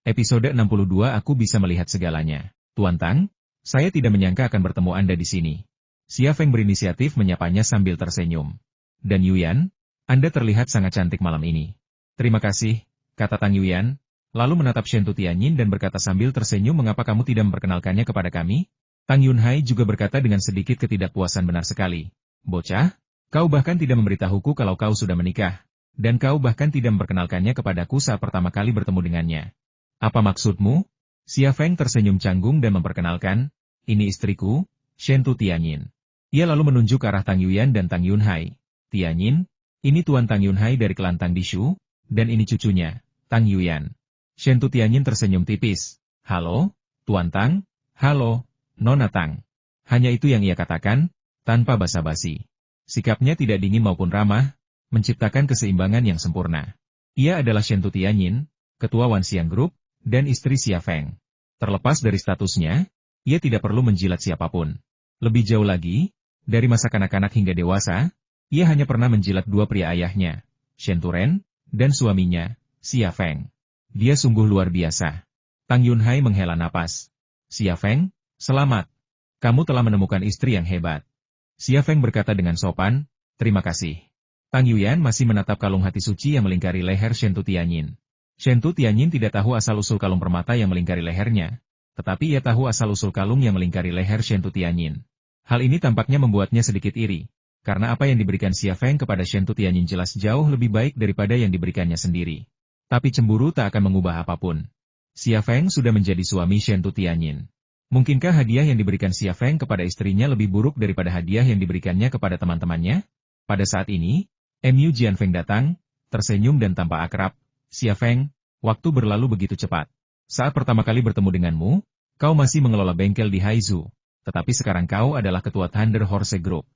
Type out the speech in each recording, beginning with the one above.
Episode 62 Aku bisa melihat segalanya. Tuan Tang, saya tidak menyangka akan bertemu Anda di sini. Xia Feng berinisiatif menyapanya sambil tersenyum. Dan Yuyan, Anda terlihat sangat cantik malam ini. Terima kasih, kata Tang Yuyan, lalu menatap Shen Tutianyin dan berkata sambil tersenyum, mengapa kamu tidak memperkenalkannya kepada kami? Tang Yunhai juga berkata dengan sedikit ketidakpuasan, benar sekali. Bocah, kau bahkan tidak memberitahuku kalau kau sudah menikah. Dan kau bahkan tidak memperkenalkannya kepadaku saat pertama kali bertemu dengannya. Apa maksudmu? Xia Feng tersenyum canggung dan memperkenalkan, ini istriku, Shen Tutianyin. Ia lalu menunjuk ke arah Tang Yuyan dan Tang Yunhai. Tianyin, ini Tuan Tang Yunhai dari klan Tang Dishu, dan ini cucunya, Tang Yuyan. Shen Tutianyin tersenyum tipis. Halo, Tuan Tang, halo, Nona Tang. Hanya itu yang ia katakan, tanpa basa-basi. Sikapnya tidak dingin maupun ramah, menciptakan keseimbangan yang sempurna. Ia adalah Shen Tutianyin, ketua Wan Xiang Group, dan istri Xia Feng. Terlepas dari statusnya, ia tidak perlu menjilat siapapun. Lebih jauh lagi, dari masa kanak-kanak hingga dewasa, ia hanya pernah menjilat dua pria ayahnya, Shen Turen, dan suaminya, Xia Feng. Dia sungguh luar biasa. Tang Yunhai menghela napas. Xia Feng, selamat. Kamu telah menemukan istri yang hebat. Xia Feng berkata dengan sopan, terima kasih. Tang Yuyan masih menatap kalung hati suci yang melingkari leher Shen Tutianyin. Shen Tutianyin tidak tahu asal-usul kalung permata yang melingkari lehernya, tetapi ia tahu asal-usul kalung yang melingkari leher Shen Tutianyin. Hal ini tampaknya membuatnya sedikit iri, karena apa yang diberikan Xia Feng kepada Shen Tutianyin jelas jauh lebih baik daripada yang diberikannya sendiri. Tapi cemburu tak akan mengubah apapun. Xia Feng sudah menjadi suami Shen Tutianyin. Mungkinkah hadiah yang diberikan Xia Feng kepada istrinya lebih buruk daripada hadiah yang diberikannya kepada teman-temannya? Pada saat ini, Mu Jianfeng datang, tersenyum dan tampak akrab. Xia Feng, waktu berlalu begitu cepat. Saat pertama kali bertemu denganmu, kau masih mengelola bengkel di Haizu, tetapi sekarang kau adalah ketua Thunder Horse Group.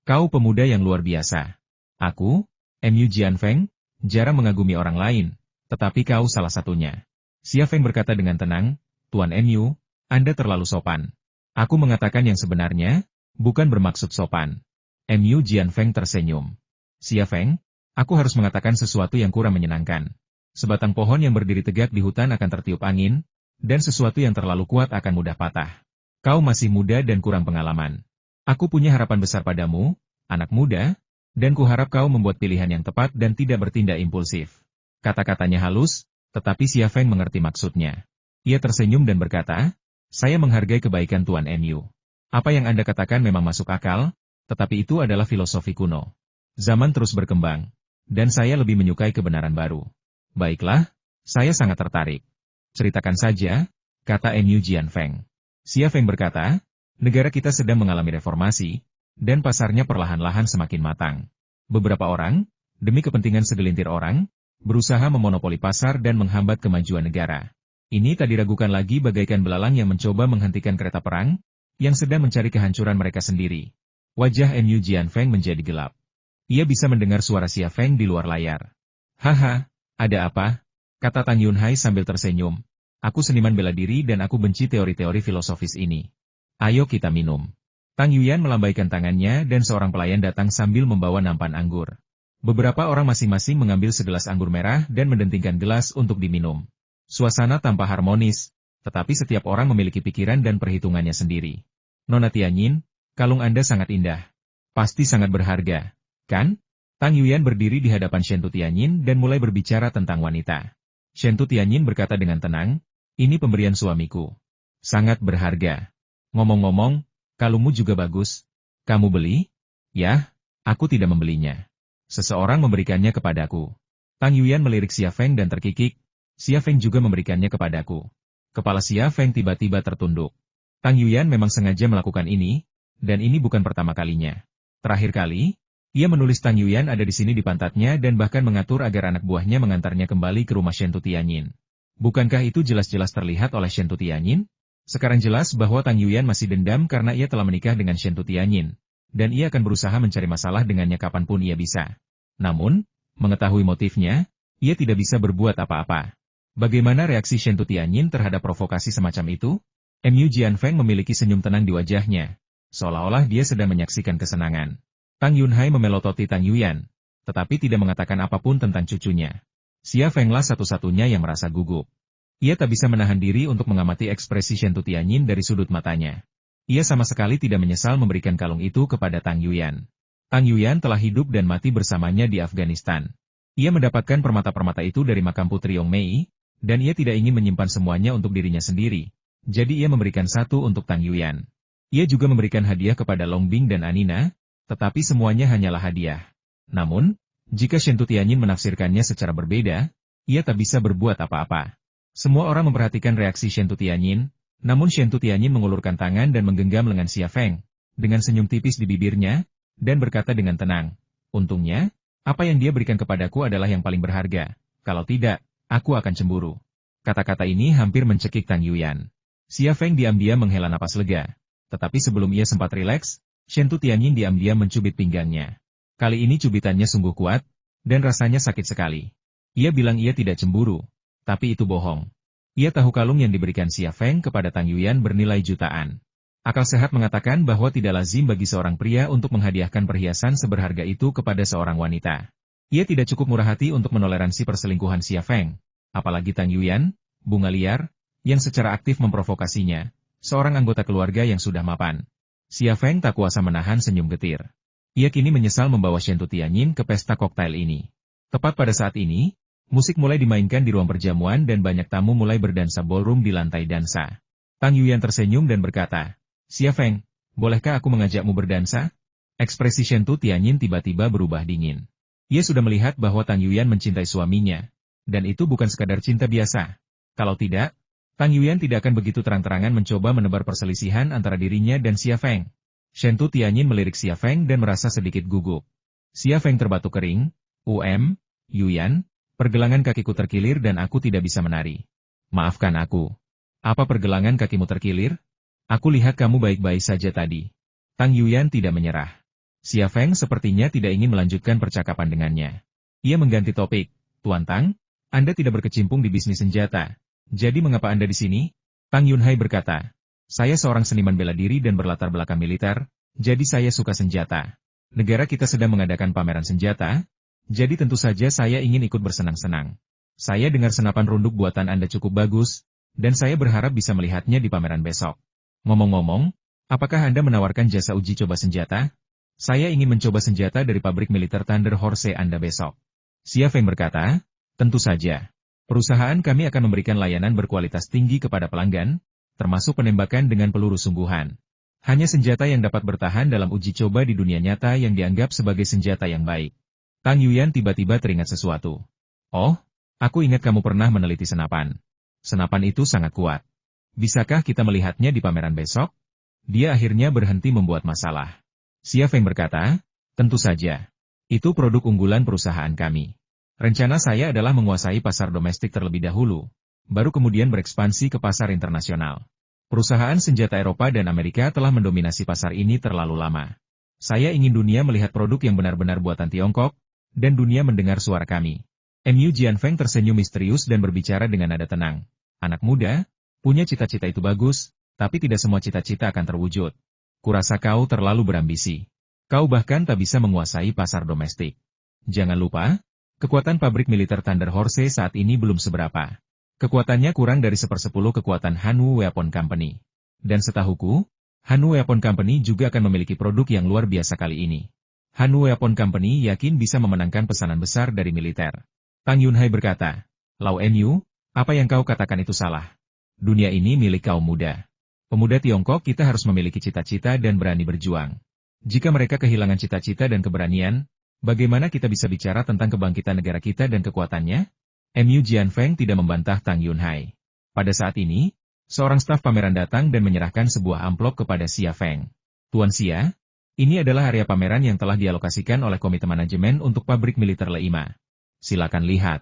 Kau pemuda yang luar biasa. Aku, Mu Jianfeng, jarang mengagumi orang lain, tetapi kau salah satunya. Xia Feng berkata dengan tenang, Tuan Mu, Anda terlalu sopan. Aku mengatakan yang sebenarnya, bukan bermaksud sopan. Mu Jianfeng tersenyum. Xia Feng, aku harus mengatakan sesuatu yang kurang menyenangkan. Sebatang pohon yang berdiri tegak di hutan akan tertiup angin, dan sesuatu yang terlalu kuat akan mudah patah. Kau masih muda dan kurang pengalaman. Aku punya harapan besar padamu, anak muda, dan kuharap kau membuat pilihan yang tepat dan tidak bertindak impulsif. Kata-katanya halus, tetapi Xia Feng mengerti maksudnya. Ia tersenyum dan berkata, saya menghargai kebaikan Tuan Mu. Apa yang Anda katakan memang masuk akal, tetapi itu adalah filosofi kuno. Zaman terus berkembang, dan saya lebih menyukai kebenaran baru. Baiklah, saya sangat tertarik. Ceritakan saja, kata Mu Jianfeng. Xia Feng berkata, negara kita sedang mengalami reformasi, dan pasarnya perlahan-lahan semakin matang. Beberapa orang, demi kepentingan segelintir orang, berusaha memonopoli pasar dan menghambat kemajuan negara. Ini tak diragukan lagi bagaikan belalang yang mencoba menghentikan kereta perang, yang sedang mencari kehancuran mereka sendiri. Wajah Mu Jianfeng menjadi gelap. Ia bisa mendengar suara Xia Feng di luar layar. Haha, ada apa? Kata Tang Yunhai sambil tersenyum. Aku seniman bela diri dan aku benci teori-teori filosofis ini. Ayo kita minum. Tang Yuyan melambaikan tangannya dan seorang pelayan datang sambil membawa nampan anggur. Beberapa orang masing-masing mengambil segelas anggur merah dan mendentingkan gelas untuk diminum. Suasana tampak harmonis, tetapi setiap orang memiliki pikiran dan perhitungannya sendiri. Nona Tianyin, kalung Anda sangat indah. Pasti sangat berharga. Kan? Tang Yuyan berdiri di hadapan Shen Tutianyin dan mulai berbicara tentang wanita. Shen Tutianyin berkata dengan tenang, ini pemberian suamiku. Sangat berharga. Ngomong-ngomong, kalungmu juga bagus. Kamu beli? Yah, aku tidak membelinya. Seseorang memberikannya kepadaku. Tang Yuyan melirik Xia Feng dan terkikik. Xia Feng juga memberikannya kepadaku. Kepala Xia Feng tiba-tiba tertunduk. Tang Yuyan memang sengaja melakukan ini, dan ini bukan pertama kalinya. Terakhir kali, ia menulis Tang Yuyan ada di sini di pantatnya dan bahkan mengatur agar anak buahnya mengantarnya kembali ke rumah Shen Tutianyin. Bukankah itu jelas-jelas terlihat oleh Shen Tutianyin? Sekarang jelas bahwa Tang Yuyan masih dendam karena ia telah menikah dengan Shen Tutianyin, dan ia akan berusaha mencari masalah dengannya kapanpun ia bisa. Namun, mengetahui motifnya, ia tidak bisa berbuat apa-apa. Bagaimana reaksi Shen Tutianyin terhadap provokasi semacam itu? Mu Jianfeng memiliki senyum tenang di wajahnya, seolah-olah dia sedang menyaksikan kesenangan. Tang Yunhai memelototi Tang Yuyan, tetapi tidak mengatakan apapun tentang cucunya. Xia Fenglah satu-satunya yang merasa gugup. Ia tak bisa menahan diri untuk mengamati ekspresi Shen Tutianyin dari sudut matanya. Ia sama sekali tidak menyesal memberikan kalung itu kepada Tang Yuyan. Tang Yuyan telah hidup dan mati bersamanya di Afghanistan. Ia mendapatkan permata-permata itu dari makam Putri Yongmei, dan ia tidak ingin menyimpan semuanya untuk dirinya sendiri. Jadi ia memberikan satu untuk Tang Yuyan. Ia juga memberikan hadiah kepada Long Bing dan Anina, tetapi semuanya hanyalah hadiah. Namun, jika Shen Tutianyin menafsirkannya secara berbeda, ia tak bisa berbuat apa-apa. Semua orang memperhatikan reaksi Shen Tutianyin, namun Shen Tutianyin mengulurkan tangan dan menggenggam lengan Xia Feng, dengan senyum tipis di bibirnya, dan berkata dengan tenang, "Untungnya, apa yang dia berikan kepadaku adalah yang paling berharga, kalau tidak, aku akan cemburu." Kata-kata ini hampir mencekik Tang Yuyan. Xia Feng diam-diam menghela napas lega, tetapi sebelum ia sempat rileks, Shen Tutianyin diam-diam mencubit pinggangnya. Kali ini cubitannya sungguh kuat, dan rasanya sakit sekali. Ia bilang ia tidak cemburu. Tapi itu bohong. Ia tahu kalung yang diberikan Xia Feng kepada Tang Yuyan bernilai jutaan. Akal sehat mengatakan bahwa tidak lazim bagi seorang pria untuk menghadiahkan perhiasan seberharga itu kepada seorang wanita. Ia tidak cukup murah hati untuk menoleransi perselingkuhan Xia Feng. Apalagi Tang Yuyan, bunga liar, yang secara aktif memprovokasinya, seorang anggota keluarga yang sudah mapan. Xia Feng tak kuasa menahan senyum getir. Ia kini menyesal membawa Shen Tutianyin ke pesta koktail ini. Tepat pada saat ini, musik mulai dimainkan di ruang perjamuan dan banyak tamu mulai berdansa ballroom di lantai dansa. Tang Yuyan tersenyum dan berkata, "Xia Feng, bolehkah aku mengajakmu berdansa?" Ekspresi Shen Tutianyin tiba-tiba berubah dingin. Ia sudah melihat bahwa Tang Yuyan mencintai suaminya, dan itu bukan sekadar cinta biasa. Kalau tidak, Tang Yuyan tidak akan begitu terang-terangan mencoba menebar perselisihan antara dirinya dan Xia Feng. Shen Tutianyin melirik Xia Feng dan merasa sedikit gugup. Xia Feng terbatuk kering, Yuyan, pergelangan kakiku terkilir dan aku tidak bisa menari. Maafkan aku. Apa pergelangan kakimu terkilir? Aku lihat kamu baik-baik saja tadi." Tang Yuyan tidak menyerah. Xia Feng sepertinya tidak ingin melanjutkan percakapan dengannya. Ia mengganti topik, "Tuan Tang, Anda tidak berkecimpung di bisnis senjata. Jadi mengapa Anda di sini?" Tang Yunhai berkata, "Saya seorang seniman bela diri dan berlatar belakang militer, jadi saya suka senjata. Negara kita sedang mengadakan pameran senjata, jadi tentu saja saya ingin ikut bersenang-senang. Saya dengar senapan runduk buatan Anda cukup bagus, dan saya berharap bisa melihatnya di pameran besok. Ngomong-ngomong, apakah Anda menawarkan jasa uji coba senjata? Saya ingin mencoba senjata dari pabrik militer Thunder Horse Anda besok." Xia Feng berkata, "Tentu saja. Perusahaan kami akan memberikan layanan berkualitas tinggi kepada pelanggan, termasuk penembakan dengan peluru sungguhan. Hanya senjata yang dapat bertahan dalam uji coba di dunia nyata yang dianggap sebagai senjata yang baik." Tang Yuyan tiba-tiba teringat sesuatu. "Oh, aku ingat kamu pernah meneliti senapan. Senapan itu sangat kuat. Bisakah kita melihatnya di pameran besok?" Dia akhirnya berhenti membuat masalah. Xia Feng berkata, "Tentu saja. Itu produk unggulan perusahaan kami. Rencana saya adalah menguasai pasar domestik terlebih dahulu, baru kemudian berekspansi ke pasar internasional. Perusahaan senjata Eropa dan Amerika telah mendominasi pasar ini terlalu lama. Saya ingin dunia melihat produk yang benar-benar buatan Tiongkok, dan dunia mendengar suara kami." Mu Jianfeng tersenyum misterius dan berbicara dengan nada tenang. "Anak muda, punya cita-cita itu bagus, tapi tidak semua cita-cita akan terwujud. Kurasa kau terlalu berambisi. Kau bahkan tak bisa menguasai pasar domestik. Jangan lupa, kekuatan pabrik militer Thunder Horse saat ini belum seberapa. Kekuatannya kurang dari 1/10 kekuatan Hanwoo Weapon Company. Dan setahuku, Hanwoo Weapon Company juga akan memiliki produk yang luar biasa kali ini. Hanwoo Weapon Company yakin bisa memenangkan pesanan besar dari militer." Tang Yunhai berkata, "Lau Mu, apa yang kau katakan itu salah. Dunia ini milik kaum muda. Pemuda Tiongkok kita harus memiliki cita-cita dan berani berjuang. Jika mereka kehilangan cita-cita dan keberanian, bagaimana kita bisa bicara tentang kebangkitan negara kita dan kekuatannya?" Mu Jianfeng tidak membantah Tang Yunhai. Pada saat ini, seorang staf pameran datang dan menyerahkan sebuah amplop kepada Xia Feng. "Tuan Xia, ini adalah area pameran yang telah dialokasikan oleh Komite Manajemen untuk pabrik militer Le5. Silakan lihat.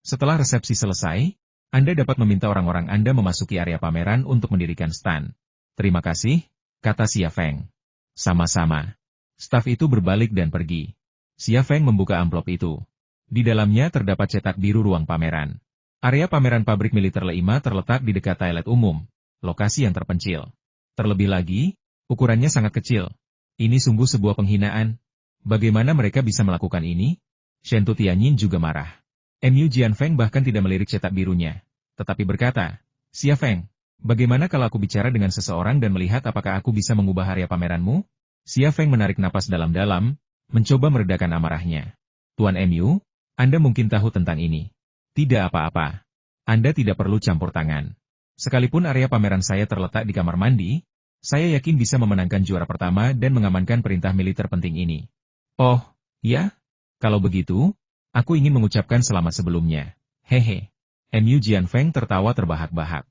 Setelah resepsi selesai, Anda dapat meminta orang-orang Anda memasuki area pameran untuk mendirikan stand." "Terima kasih," kata Xia Feng. "Sama-sama." Staf itu berbalik dan pergi. Xia Feng membuka amplop itu. Di dalamnya terdapat cetak biru ruang pameran. Area pameran pabrik militer Le5 terletak di dekat toilet umum, lokasi yang terpencil. Terlebih lagi, ukurannya sangat kecil. Ini sungguh sebuah penghinaan. Bagaimana mereka bisa melakukan ini? Shen Tutianyin juga marah. Mu Jianfeng bahkan tidak melirik cetak birunya. tetapi berkata, Xia Feng, bagaimana kalau aku bicara dengan seseorang dan melihat apakah aku bisa mengubah area pameranmu? Xia Feng menarik napas dalam-dalam, mencoba meredakan amarahnya. Tuan Mu, Anda mungkin tahu tentang ini. Tidak apa-apa. Anda tidak perlu campur tangan. Sekalipun area pameran saya terletak di kamar mandi, saya yakin bisa memenangkan juara pertama dan mengamankan perintah militer penting ini. Oh, ya? Kalau begitu, aku ingin mengucapkan selamat sebelumnya. Hehe. Mu Jianfeng tertawa terbahak-bahak.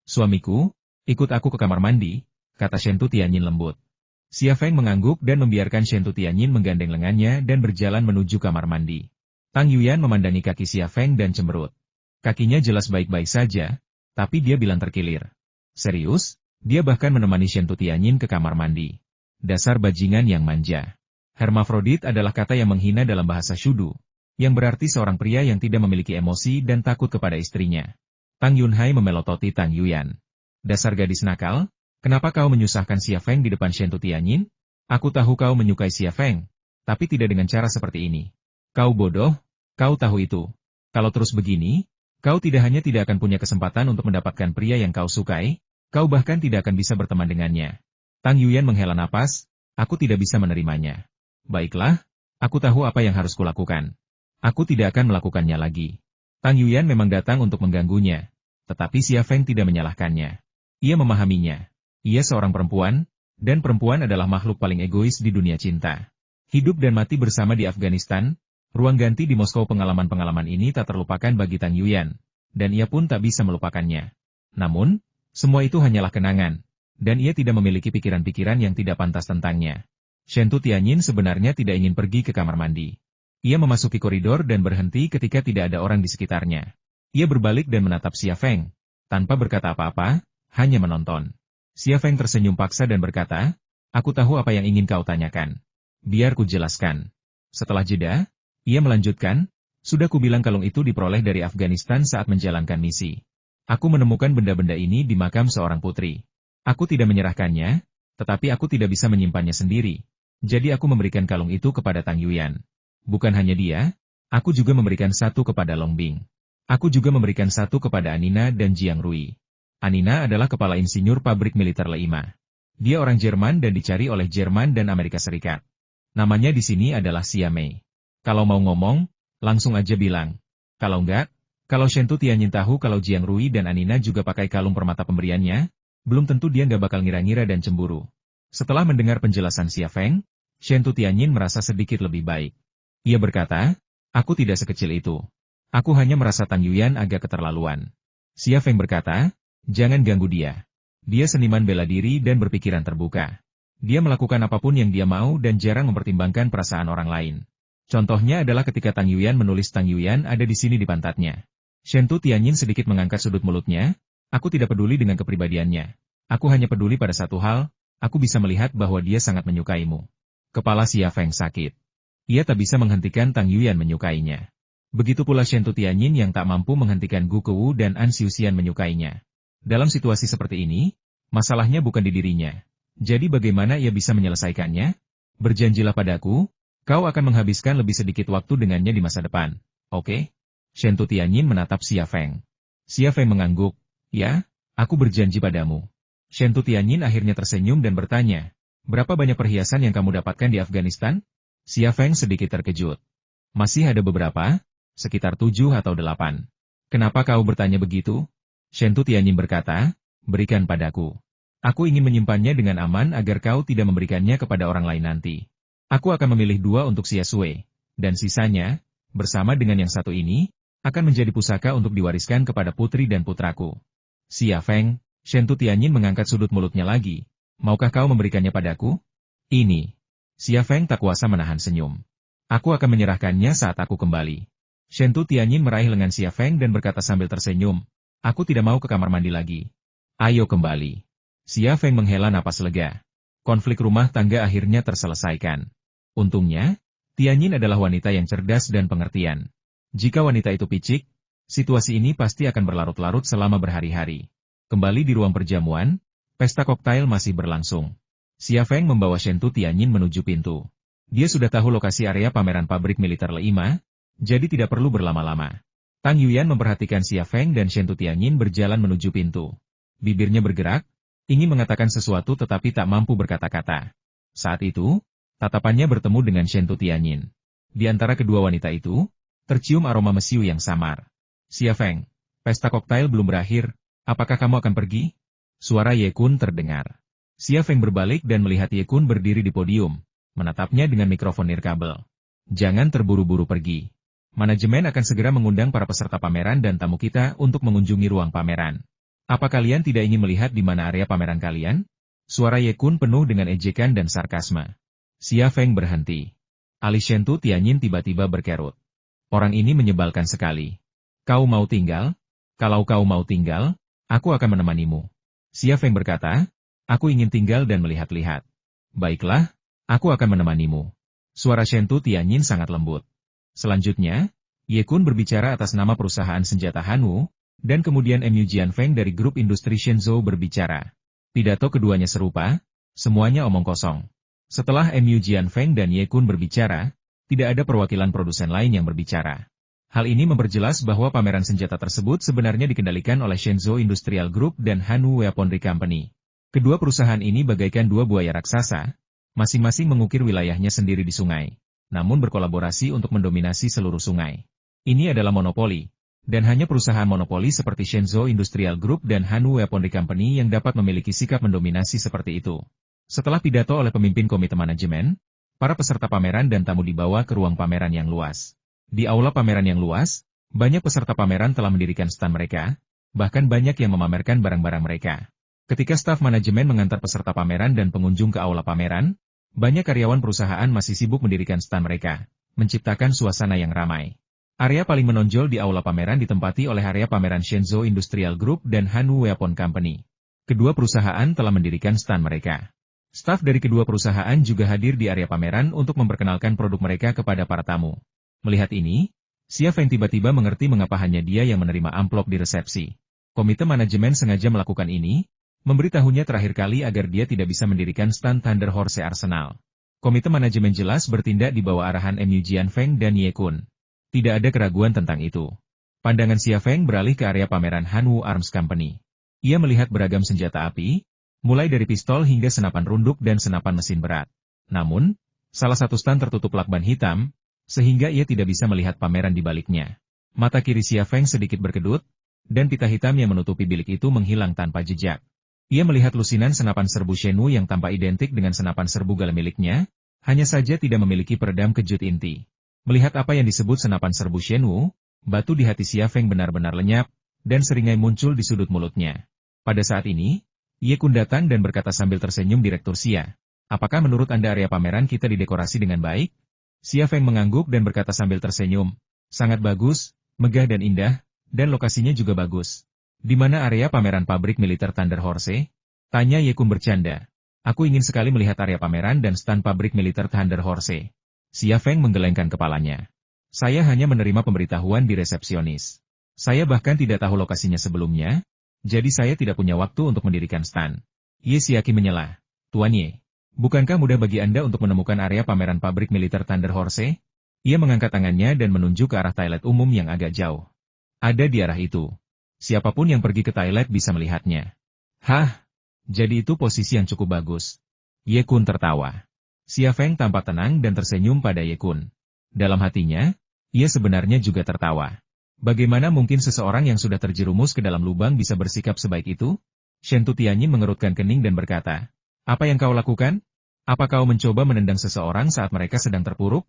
Suamiku, ikut aku ke kamar mandi, kata Shentu Tianyin lembut. Xia Feng mengangguk dan membiarkan Shentu Tianyin menggandeng lengannya dan berjalan menuju kamar mandi. Tang Yuyan memandangi kaki Xia Feng dan cemberut. Kakinya jelas baik-baik saja, tapi dia bilang terkilir. Serius, dia bahkan menemani Shentu Tianyin ke kamar mandi. Dasar bajingan yang manja. Hermafrodit adalah kata yang menghina dalam bahasa Shudu, yang berarti seorang pria yang tidak memiliki emosi dan takut kepada istrinya. Tang Yunhai memelototi Tang Yuyan. Dasar gadis nakal, kenapa kau menyusahkan Xia Feng di depan Shentu Tianyin? Aku tahu kau menyukai Xia Feng, tapi tidak dengan cara seperti ini. Kau bodoh, kau tahu itu. Kalau terus begini, kau tidak hanya tidak akan punya kesempatan untuk mendapatkan pria yang kau sukai, kau bahkan tidak akan bisa berteman dengannya. Tang Yuyan menghela napas, aku tidak bisa menerimanya. Baiklah, aku tahu apa yang harus kulakukan. Aku tidak akan melakukannya lagi. Tang Yuyan memang datang untuk mengganggunya, tetapi Xia Feng tidak menyalahkannya. Ia memahaminya. Ia seorang perempuan, dan perempuan adalah makhluk paling egois di dunia cinta. Hidup dan mati bersama di Afghanistan, ruang ganti di Moskow, pengalaman-pengalaman ini tak terlupakan bagi Tang Yuyan, dan ia pun tak bisa melupakannya. Namun, semua itu hanyalah kenangan, dan ia tidak memiliki pikiran-pikiran yang tidak pantas tentangnya. Shentu Tianyin sebenarnya tidak ingin pergi ke kamar mandi. Ia memasuki koridor dan berhenti ketika tidak ada orang di sekitarnya. Ia berbalik dan menatap Xia Feng, tanpa berkata apa-apa, hanya menonton. Xia Feng tersenyum paksa dan berkata, aku tahu apa yang ingin kau tanyakan. Biar ku jelaskan. Setelah jeda, ia melanjutkan, sudah kubilang kalung itu diperoleh dari Afghanistan saat menjalankan misi. Aku menemukan benda-benda ini di makam seorang putri. Aku tidak menyerahkannya, tetapi aku tidak bisa menyimpannya sendiri. Jadi aku memberikan kalung itu kepada Tang Yuyan. Bukan hanya dia, aku juga memberikan satu kepada Long Bing. Aku juga memberikan satu kepada Anina dan Jiang Rui. Anina adalah kepala insinyur pabrik militer Le5. Dia orang Jerman dan dicari oleh Jerman dan Amerika Serikat. Namanya di sini adalah Xia Mei. Kalau mau ngomong, langsung aja bilang. Kalau enggak, kalau Shentu Tianyin tahu kalau Jiang Rui dan Anina juga pakai kalung permata pemberiannya, belum tentu dia nggak bakal ngira-ngira dan cemburu. Setelah mendengar penjelasan Xia Feng, Shentu Tianyin merasa sedikit lebih baik. Ia berkata, aku tidak sekecil itu. Aku hanya merasa Tang Yuyan agak keterlaluan. Xia Feng berkata, jangan ganggu dia. Dia seniman bela diri dan berpikiran terbuka. Dia melakukan apapun yang dia mau dan jarang mempertimbangkan perasaan orang lain. Contohnya adalah ketika Tang Yuyan menulis Tang Yuyan ada di sini di pantatnya. Shentu Tianyin sedikit mengangkat sudut mulutnya, aku tidak peduli dengan kepribadiannya. Aku hanya peduli pada satu hal, aku bisa melihat bahwa dia sangat menyukaimu. Kepala Xia Feng sakit. Ia tak bisa menghentikan Tang Yuyan menyukainya. Begitu pula Shentu Tianyin yang tak mampu menghentikan Gu Kewu dan An Xiuxian menyukainya. Dalam situasi seperti ini, masalahnya bukan di dirinya. Jadi bagaimana ia bisa menyelesaikannya? Berjanjilah padaku, kau akan menghabiskan lebih sedikit waktu dengannya di masa depan. Oke? Shentu Tianyin menatap Xia Feng. Xia Feng mengangguk. Ya, aku berjanji padamu. Shentu Tianyin akhirnya tersenyum dan bertanya, berapa banyak perhiasan yang kamu dapatkan di Afghanistan? Xia Feng sedikit terkejut. Masih ada beberapa, sekitar 7 atau 8. Kenapa kau bertanya begitu? Shentu Tianyin berkata, berikan padaku. Aku ingin menyimpannya dengan aman agar kau tidak memberikannya kepada orang lain nanti. Aku akan memilih 2 untuk Xia Sui, dan sisanya, bersama dengan yang satu ini, akan menjadi pusaka untuk diwariskan kepada putri dan putraku. Xia Feng, Shentu Tianyin mengangkat sudut mulutnya lagi. Maukah kau memberikannya padaku? Ini. Xia Feng tak kuasa menahan senyum. Aku akan menyerahkannya saat aku kembali. Shentu Tianyin meraih lengan Xia Feng dan berkata sambil tersenyum, aku tidak mau ke kamar mandi lagi. Ayo kembali. Xia Feng menghela napas lega. Konflik rumah tangga akhirnya terselesaikan. Untungnya, Tianyin adalah wanita yang cerdas dan pengertian. Jika wanita itu picik, situasi ini pasti akan berlarut-larut selama berhari-hari. Kembali di ruang perjamuan, pesta koktail masih berlangsung. Xia Feng membawa Shentu Tianyin menuju pintu. Dia sudah tahu lokasi area pameran pabrik militer Le5, jadi tidak perlu berlama-lama. Tang Yuyan memperhatikan Xia Feng dan Shen Tianyin berjalan menuju pintu. Bibirnya bergerak, ingin mengatakan sesuatu tetapi tak mampu berkata-kata. Saat itu, tatapannya bertemu dengan Shen Tianyin. Di antara kedua wanita itu, tercium aroma mesiu yang samar. Xia Feng, pesta koktail belum berakhir, apakah kamu akan pergi? Suara Ye Kun terdengar. Xia Feng berbalik dan melihat Ye Kun berdiri di podium, menatapnya dengan mikrofon nirkabel. Jangan terburu-buru pergi. Manajemen akan segera mengundang para peserta pameran dan tamu kita untuk mengunjungi ruang pameran. Apa kalian tidak ingin melihat di mana area pameran kalian? Suara Ye Kun penuh dengan ejekan dan sarkasme. Xia Feng berhenti. Alis Shen Tianyin tiba-tiba berkerut. Orang ini menyebalkan sekali. Kau mau tinggal? Kalau kau mau tinggal, aku akan menemanimu. Xia Feng berkata, aku ingin tinggal dan melihat-lihat. Baiklah, aku akan menemanimu. Suara Shen Tianyin sangat lembut. Selanjutnya, Ye Kun berbicara atas nama perusahaan senjata Hanwu, dan kemudian Mu Jianfeng dari grup industri Shenzhou berbicara. Pidato keduanya serupa, semuanya omong kosong. Setelah Mu Jianfeng dan Ye Kun berbicara, tidak ada perwakilan produsen lain yang berbicara. Hal ini memperjelas bahwa pameran senjata tersebut sebenarnya dikendalikan oleh Shenzhou Industrial Group dan Hanwu Weaponry Company. Kedua perusahaan ini bagaikan dua buaya raksasa, masing-masing mengukir wilayahnya sendiri di sungai, namun berkolaborasi untuk mendominasi seluruh sungai. Ini adalah monopoli, dan hanya perusahaan monopoli seperti Shenzhou Industrial Group dan Hanwu Weaponry Company yang dapat memiliki sikap mendominasi seperti itu. Setelah pidato oleh pemimpin komite manajemen, para peserta pameran dan tamu dibawa ke ruang pameran yang luas. Di aula pameran yang luas, banyak peserta pameran telah mendirikan stand mereka, bahkan banyak yang memamerkan barang-barang mereka. Ketika staf manajemen mengantar peserta pameran dan pengunjung ke aula pameran, banyak karyawan perusahaan masih sibuk mendirikan stand mereka, menciptakan suasana yang ramai. Area paling menonjol di aula pameran ditempati oleh area pameran Shenzhou Industrial Group dan Hanwu Weapon Company. Kedua perusahaan telah mendirikan stand mereka. Staf dari kedua perusahaan juga hadir di area pameran untuk memperkenalkan produk mereka kepada para tamu. Melihat ini, Xia Feng tiba-tiba mengerti mengapa hanya dia yang menerima amplop di resepsi. Komite manajemen sengaja melakukan ini, memberitahunya terakhir kali agar dia tidak bisa mendirikan stand Thunder Horse Arsenal. Komite manajemen jelas bertindak di bawah arahan Mu Jianfeng dan Ye Kun. Tidak ada keraguan tentang itu. Pandangan Xia Feng beralih ke area pameran Hanwu Arms Company. Ia melihat beragam senjata api, mulai dari pistol hingga senapan runduk dan senapan mesin berat. Namun, salah satu stand tertutup lakban hitam, sehingga ia tidak bisa melihat pameran di baliknya. Mata kiri Xia Feng sedikit berkedut, dan pita hitam yang menutupi bilik itu menghilang tanpa jejak. Ia melihat lusinan senapan serbu Shenwu yang tampak identik dengan senapan serbu Gale miliknya, hanya saja tidak memiliki peredam kejut inti. Melihat apa yang disebut senapan serbu Shenwu, batu di hati Xia Feng benar-benar lenyap, dan seringai muncul di sudut mulutnya. Pada saat ini, Ye Kun datang dan berkata sambil tersenyum, Direktur Xia, apakah menurut Anda area pameran kita didekorasi dengan baik? Xia Feng mengangguk dan berkata sambil tersenyum, sangat bagus, megah dan indah, dan lokasinya juga bagus. Di mana area pameran pabrik militer Thunder Horse? Tanya Ye Kun bercanda. Aku ingin sekali melihat area pameran dan stand pabrik militer Thunder Horse. Xia Feng menggelengkan kepalanya. Saya hanya menerima pemberitahuan di resepsionis. Saya bahkan tidak tahu lokasinya sebelumnya, jadi saya tidak punya waktu untuk mendirikan stand. Ye Xiaqi menyelah. Tuan Ye, bukankah mudah bagi Anda untuk menemukan area pameran pabrik militer Thunder Horse? Ia mengangkat tangannya dan menunjuk ke arah toilet umum yang agak jauh. Ada di arah itu. Siapapun yang pergi ke toilet bisa melihatnya. Hah? Jadi itu posisi yang cukup bagus. Ye Kun tertawa. Xia Feng tampak tenang dan tersenyum pada Ye Kun. Dalam hatinya, ia sebenarnya juga tertawa. Bagaimana mungkin seseorang yang sudah terjerumus ke dalam lubang bisa bersikap sebaik itu? Shen Tianyin mengerutkan kening dan berkata, apa yang kau lakukan? Apa kau mencoba menendang seseorang saat mereka sedang terpuruk?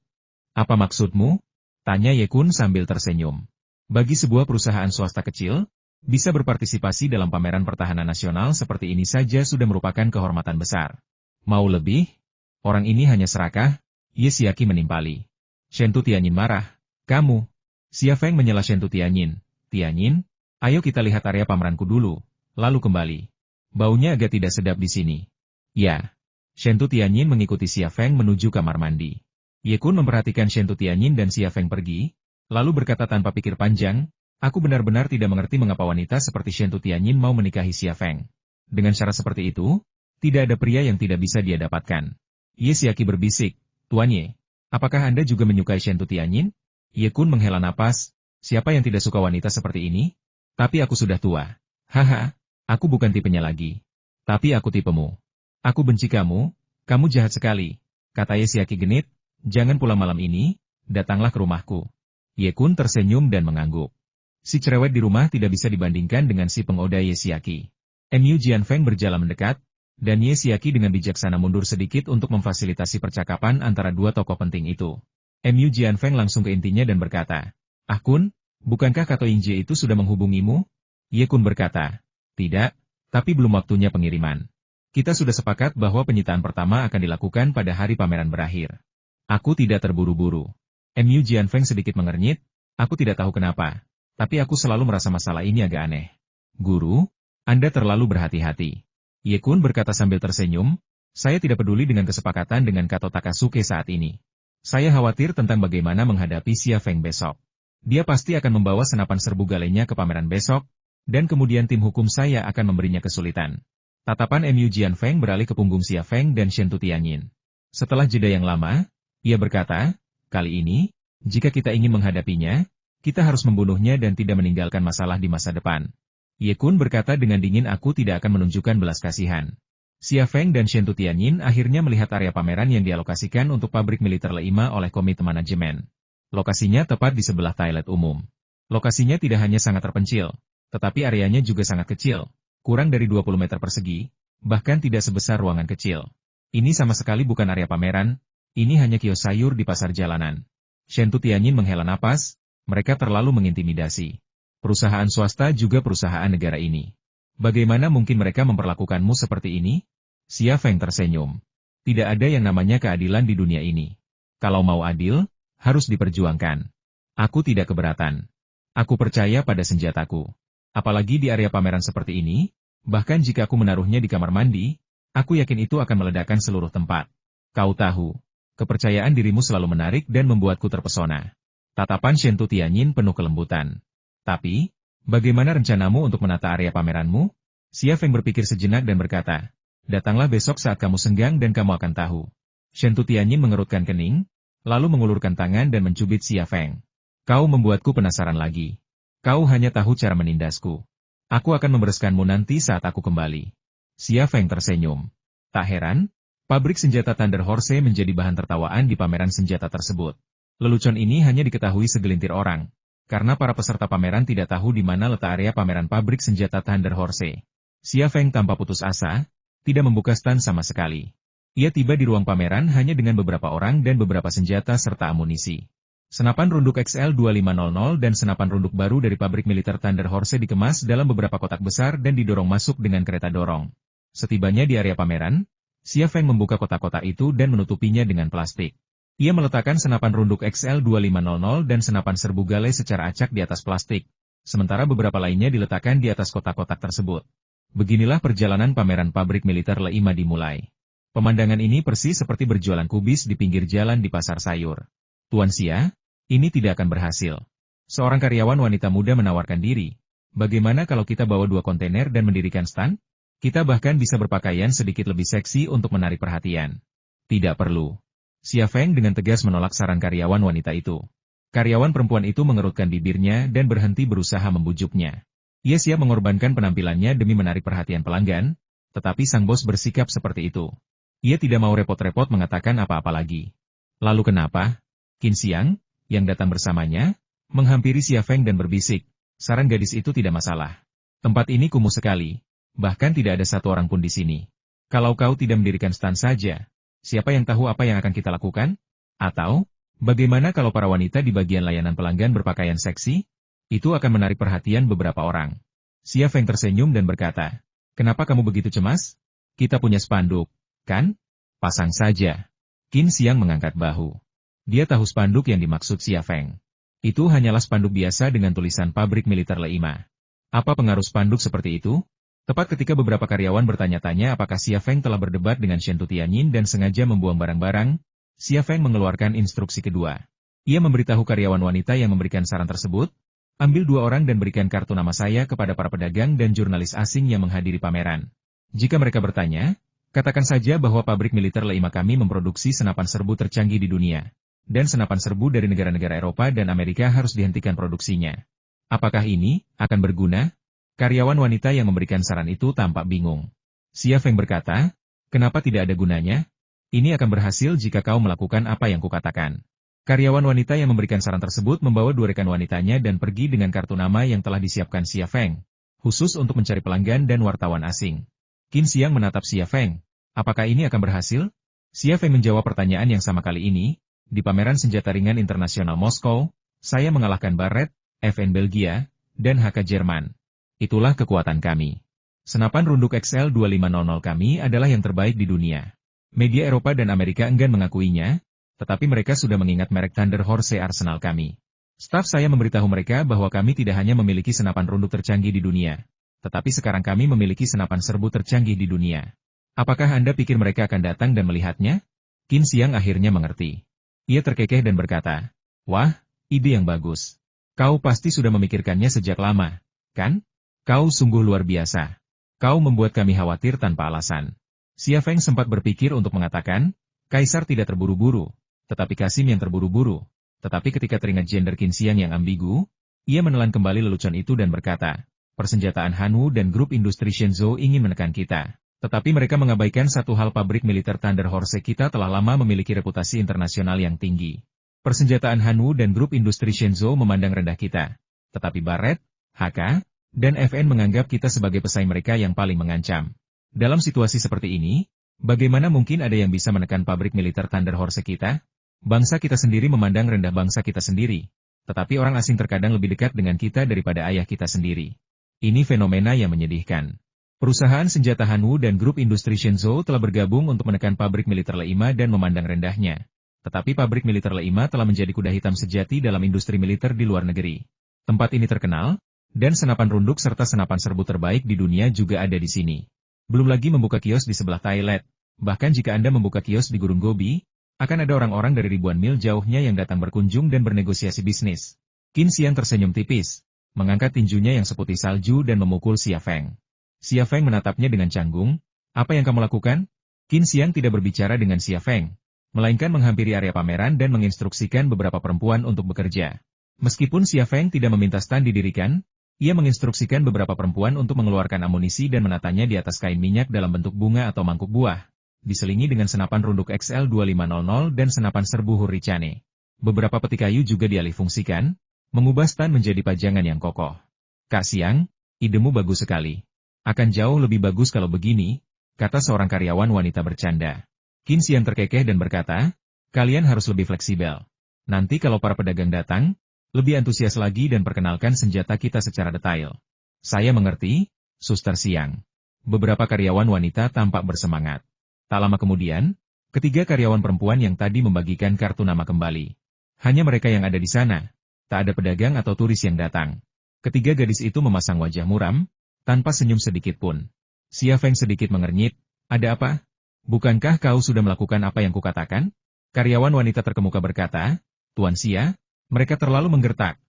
Apa maksudmu? Tanya Ye Kun sambil tersenyum. Bagi sebuah perusahaan swasta kecil, bisa berpartisipasi dalam pameran pertahanan nasional seperti ini saja sudah merupakan kehormatan besar. Mau lebih? Orang ini hanya serakah? Ye Xiaqi menimpali. Shen Tianyin marah. Kamu. Xia Feng menyela Shen Tianyin. Tianyin, ayo kita lihat area pameranku dulu, lalu kembali. Baunya agak tidak sedap di sini. Ya. Shen Tianyin mengikuti Xia Feng menuju kamar mandi. Ye Kun memperhatikan Shen Tianyin dan Xia Feng pergi, lalu berkata tanpa pikir panjang, aku benar-benar tidak mengerti mengapa wanita seperti Shen Tianyin mau menikahi Xia Feng. Dengan cara seperti itu, tidak ada pria yang tidak bisa dia dapatkan. Ye Xiaqi berbisik, Tuan Ye, apakah Anda juga menyukai Shen Tianyin? Ye Kun menghela napas, Siapa yang tidak suka wanita seperti ini? Tapi aku sudah tua. Haha, aku bukan tipenya lagi. Tapi aku tipemu. Aku benci kamu jahat sekali. Kata Ye Siaki genit, jangan pulang malam ini, datanglah ke rumahku. Ye Kun tersenyum dan mengangguk. Si cerewet di rumah tidak bisa dibandingkan dengan si pengoda Ye Siaki. Mu Jianfeng berjalan mendekat, dan Ye Siaki dengan bijaksana mundur sedikit untuk memfasilitasi percakapan antara dua tokoh penting itu. Mu Jianfeng langsung ke intinya dan berkata, "Ah Kun, bukankah Kato Yingjie itu sudah menghubungimu?" Ye Kun berkata, "Tidak, tapi belum waktunya pengiriman. Kita sudah sepakat bahwa penyitaan pertama akan dilakukan pada hari pameran berakhir. Aku tidak terburu-buru." Mu Jianfeng sedikit mengernyit, "Aku tidak tahu kenapa, tapi aku selalu merasa masalah ini agak aneh. Guru, Anda terlalu berhati-hati." Ye Kun berkata sambil tersenyum, "Saya tidak peduli dengan kesepakatan dengan Kato Takasuke saat ini. Saya khawatir tentang bagaimana menghadapi Xia Feng besok. Dia pasti akan membawa senapan serbu galenya ke pameran besok, dan kemudian tim hukum saya akan memberinya kesulitan." Tatapan Mu Jianfeng beralih ke punggung Xia Feng dan Shen Tutianyin. Setelah jeda yang lama, ia berkata, "Kali ini, jika kita ingin menghadapinya, kita harus membunuhnya dan tidak meninggalkan masalah di masa depan." Ye Kun berkata dengan dingin, "Aku tidak akan menunjukkan belas kasihan." Xia Feng dan Shen Tutianyin akhirnya melihat area pameran yang dialokasikan untuk pabrik militer Le5 oleh komite manajemen. Lokasinya tepat di sebelah toilet umum. Lokasinya tidak hanya sangat terpencil, tetapi areanya juga sangat kecil, kurang dari 20 meter persegi, bahkan tidak sebesar ruangan kecil. Ini sama sekali bukan area pameran, ini hanya kios sayur di pasar jalanan. Shen Tutianyin menghela napas, mereka terlalu mengintimidasi. Perusahaan swasta juga perusahaan negara ini. Bagaimana mungkin mereka memperlakukanmu seperti ini? Xia Feng tersenyum. Tidak ada yang namanya keadilan di dunia ini. Kalau mau adil, harus diperjuangkan. Aku tidak keberatan. Aku percaya pada senjataku. Apalagi di area pameran seperti ini, bahkan jika aku menaruhnya di kamar mandi, aku yakin itu akan meledakkan seluruh tempat. Kau tahu, kepercayaan dirimu selalu menarik dan membuatku terpesona. Tatapan Shen Tutianyin penuh kelembutan. Tapi, bagaimana rencanamu untuk menata area pameranmu? Xia Feng berpikir sejenak dan berkata, "Datanglah besok saat kamu senggang dan kamu akan tahu." Shen Tutianyin mengerutkan kening, lalu mengulurkan tangan dan mencubit Xia Feng. "Kau membuatku penasaran lagi. Kau hanya tahu cara menindasku. Aku akan membereskanmu nanti saat aku kembali." Xia Feng tersenyum. Tak heran, pabrik senjata Thunder Horse menjadi bahan tertawaan di pameran senjata tersebut. Lelucon ini hanya diketahui segelintir orang, karena para peserta pameran tidak tahu di mana letak area pameran pabrik senjata Thunder Horse. Xia Feng tanpa putus asa, tidak membuka stand sama sekali. Ia tiba di ruang pameran hanya dengan beberapa orang dan beberapa senjata serta amunisi. Senapan runduk XL2500 dan senapan runduk baru dari pabrik militer Thunder Horse dikemas dalam beberapa kotak besar dan didorong masuk dengan kereta dorong. Setibanya di area pameran, Xia Feng membuka kotak-kotak itu dan menutupinya dengan plastik. Ia meletakkan senapan runduk XL2500 dan senapan serbu gale secara acak di atas plastik, sementara beberapa lainnya diletakkan di atas kotak-kotak tersebut. Beginilah perjalanan pameran pabrik militer Le5 dimulai. Pemandangan ini persis seperti berjualan kubis di pinggir jalan di pasar sayur. "Tuan Xia, ini tidak akan berhasil." Seorang karyawan wanita muda menawarkan diri. "Bagaimana kalau kita bawa 2 kontainer dan mendirikan stand? Kita bahkan bisa berpakaian sedikit lebih seksi untuk menarik perhatian." "Tidak perlu." Xia Feng dengan tegas menolak saran karyawan wanita itu. Karyawan perempuan itu mengerutkan bibirnya dan berhenti berusaha membujuknya. Ia siap mengorbankan penampilannya demi menarik perhatian pelanggan, tetapi sang bos bersikap seperti itu. Ia tidak mau repot-repot mengatakan apa-apa lagi. Lalu kenapa? Qin Xiang, yang datang bersamanya, menghampiri Xia Feng dan berbisik, "Saran gadis itu tidak masalah. Tempat ini kumuh sekali, bahkan tidak ada satu orang pun di sini. Kalau kau tidak mendirikan stand saja, siapa yang tahu apa yang akan kita lakukan? Atau, bagaimana kalau para wanita di bagian layanan pelanggan berpakaian seksi? Itu akan menarik perhatian beberapa orang." Xia Feng tersenyum dan berkata, "Kenapa kamu begitu cemas? Kita punya spanduk, kan? Pasang saja." Qin Xiang mengangkat bahu. Dia tahu spanduk yang dimaksud Xia Feng. Itu hanyalah spanduk biasa dengan tulisan pabrik militer Le5. Apa pengaruh spanduk seperti itu? Tepat ketika beberapa karyawan bertanya-tanya apakah Xia Feng telah berdebat dengan Shen Tutianyin dan sengaja membuang barang-barang, Xia Feng mengeluarkan instruksi kedua. Ia memberitahu karyawan wanita yang memberikan saran tersebut, "Ambil 2 orang dan berikan kartu nama saya kepada para pedagang dan jurnalis asing yang menghadiri pameran. Jika mereka bertanya, katakan saja bahwa pabrik militer Le5 kami memproduksi senapan serbu tercanggih di dunia. dan senapan serbu dari negara-negara Eropa dan Amerika harus dihentikan produksinya. Apakah ini akan berguna? Karyawan wanita yang memberikan saran itu tampak bingung. Xia Feng berkata, kenapa tidak ada gunanya? Ini akan berhasil jika kau melakukan apa yang kukatakan. Karyawan wanita yang memberikan saran tersebut membawa dua rekan wanitanya dan pergi dengan kartu nama yang telah disiapkan Xia Feng, khusus untuk mencari pelanggan dan wartawan asing. Qin Xiang menatap Xia Feng. Apakah ini akan berhasil? Xia Feng menjawab pertanyaan yang sama kali ini. Di pameran senjata ringan internasional Moskow, saya mengalahkan Barrett, FN Belgia, dan HK Jerman. Itulah kekuatan kami. Senapan runduk XL2500 kami adalah yang terbaik di dunia. Media Eropa dan Amerika enggan mengakuinya, tetapi mereka sudah mengingat merek Thunder Horse Arsenal kami. Staf saya memberitahu mereka bahwa kami tidak hanya memiliki senapan runduk tercanggih di dunia, tetapi sekarang kami memiliki senapan serbu tercanggih di dunia. Apakah Anda pikir mereka akan datang dan melihatnya? Qin Xiang akhirnya mengerti. Ia terkekeh dan berkata, wah, ide yang bagus. Kau pasti sudah memikirkannya sejak lama, kan? Kau sungguh luar biasa. Kau membuat kami khawatir tanpa alasan. Xia Feng sempat berpikir untuk mengatakan, Kaisar tidak terburu-buru, tetapi Kasim yang terburu-buru. Tetapi ketika teringat gender Qin Xiang yang ambigu, ia menelan kembali lelucon itu dan berkata, persenjataan Hanwoo dan grup industri Shenzhou ingin menekan kita. Tetapi mereka mengabaikan satu hal, pabrik militer Thunder Horse kita telah lama memiliki reputasi internasional yang tinggi. Persenjataan Hanwoo dan grup industri Shenzhou memandang rendah kita. Tetapi Barrett, HK, dan FN menganggap kita sebagai pesaing mereka yang paling mengancam. Dalam situasi seperti ini, bagaimana mungkin ada yang bisa menekan pabrik militer Thunder Horse kita? Bangsa kita sendiri memandang rendah bangsa kita sendiri. Tetapi orang asing terkadang lebih dekat dengan kita daripada ayah kita sendiri. Ini fenomena yang menyedihkan. Perusahaan senjata Hanwoo dan grup industri Shenzhou telah bergabung untuk menekan pabrik militer Le-5 dan memandang rendahnya. Tetapi pabrik militer Le-5 telah menjadi kuda hitam sejati dalam industri militer di luar negeri. Tempat ini terkenal, dan senapan runduk serta senapan serbu terbaik di dunia juga ada di sini. Belum lagi membuka kios di sebelah Thailand. Bahkan jika Anda membuka kios di Gurun Gobi, akan ada orang-orang dari ribuan mil jauhnya yang datang berkunjung dan bernegosiasi bisnis. Qin Xiang tersenyum tipis, mengangkat tinjunya yang seputih salju dan memukul Xia Feng. Xia Feng menatapnya dengan canggung. Apa yang kamu lakukan? Qin Xiang tidak berbicara dengan Xia Feng, melainkan menghampiri area pameran dan menginstruksikan beberapa perempuan untuk bekerja. Meskipun Xia Feng tidak meminta stand didirikan, ia menginstruksikan beberapa perempuan untuk mengeluarkan amunisi dan menatanya di atas kain minyak dalam bentuk bunga atau mangkuk buah, diselingi dengan senapan runduk XL2500 dan senapan serbu Hurricane. Beberapa peti kayu juga dialihfungsikan, mengubah stand menjadi pajangan yang kokoh. Kak Xiang, idemu bagus sekali. Akan jauh lebih bagus kalau begini, kata seorang karyawan wanita bercanda. Qin Xiang terkekeh dan berkata, kalian harus lebih fleksibel. Nanti kalau para pedagang datang, lebih antusias lagi dan perkenalkan senjata kita secara detail. Saya mengerti, Suster Xiang. Beberapa karyawan wanita tampak bersemangat. Tak lama kemudian, ketiga karyawan perempuan yang tadi membagikan kartu nama kembali. Hanya mereka yang ada di sana. Tak ada pedagang atau turis yang datang. Ketiga gadis itu memasang wajah muram, tanpa senyum sedikit pun. Xia Feng sedikit mengernyit. Ada apa? Bukankah kau sudah melakukan apa yang kukatakan? Karyawan wanita terkemuka berkata, Tuan Xia, mereka terlalu menggertak.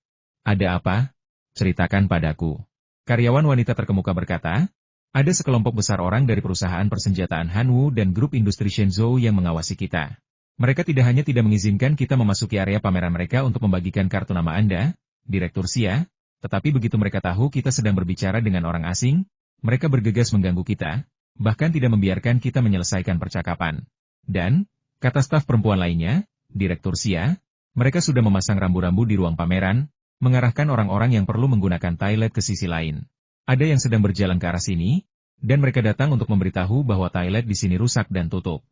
Ada apa? Ceritakan padaku. Karyawan wanita terkemuka berkata, ada sekelompok besar orang dari perusahaan persenjataan Hanwoo dan grup industri Shenzhou yang mengawasi kita. Mereka tidak hanya tidak mengizinkan kita memasuki area pameran mereka untuk membagikan kartu nama Anda, Direktur Xia, tetapi begitu mereka tahu kita sedang berbicara dengan orang asing, mereka bergegas mengganggu kita, bahkan tidak membiarkan kita menyelesaikan percakapan. Dan, kata staf perempuan lainnya, Direktur Xia, mereka sudah memasang rambu-rambu di ruang pameran, mengarahkan orang-orang yang perlu menggunakan toilet ke sisi lain. Ada yang sedang berjalan ke arah sini, dan mereka datang untuk memberitahu bahwa toilet di sini rusak dan tutup.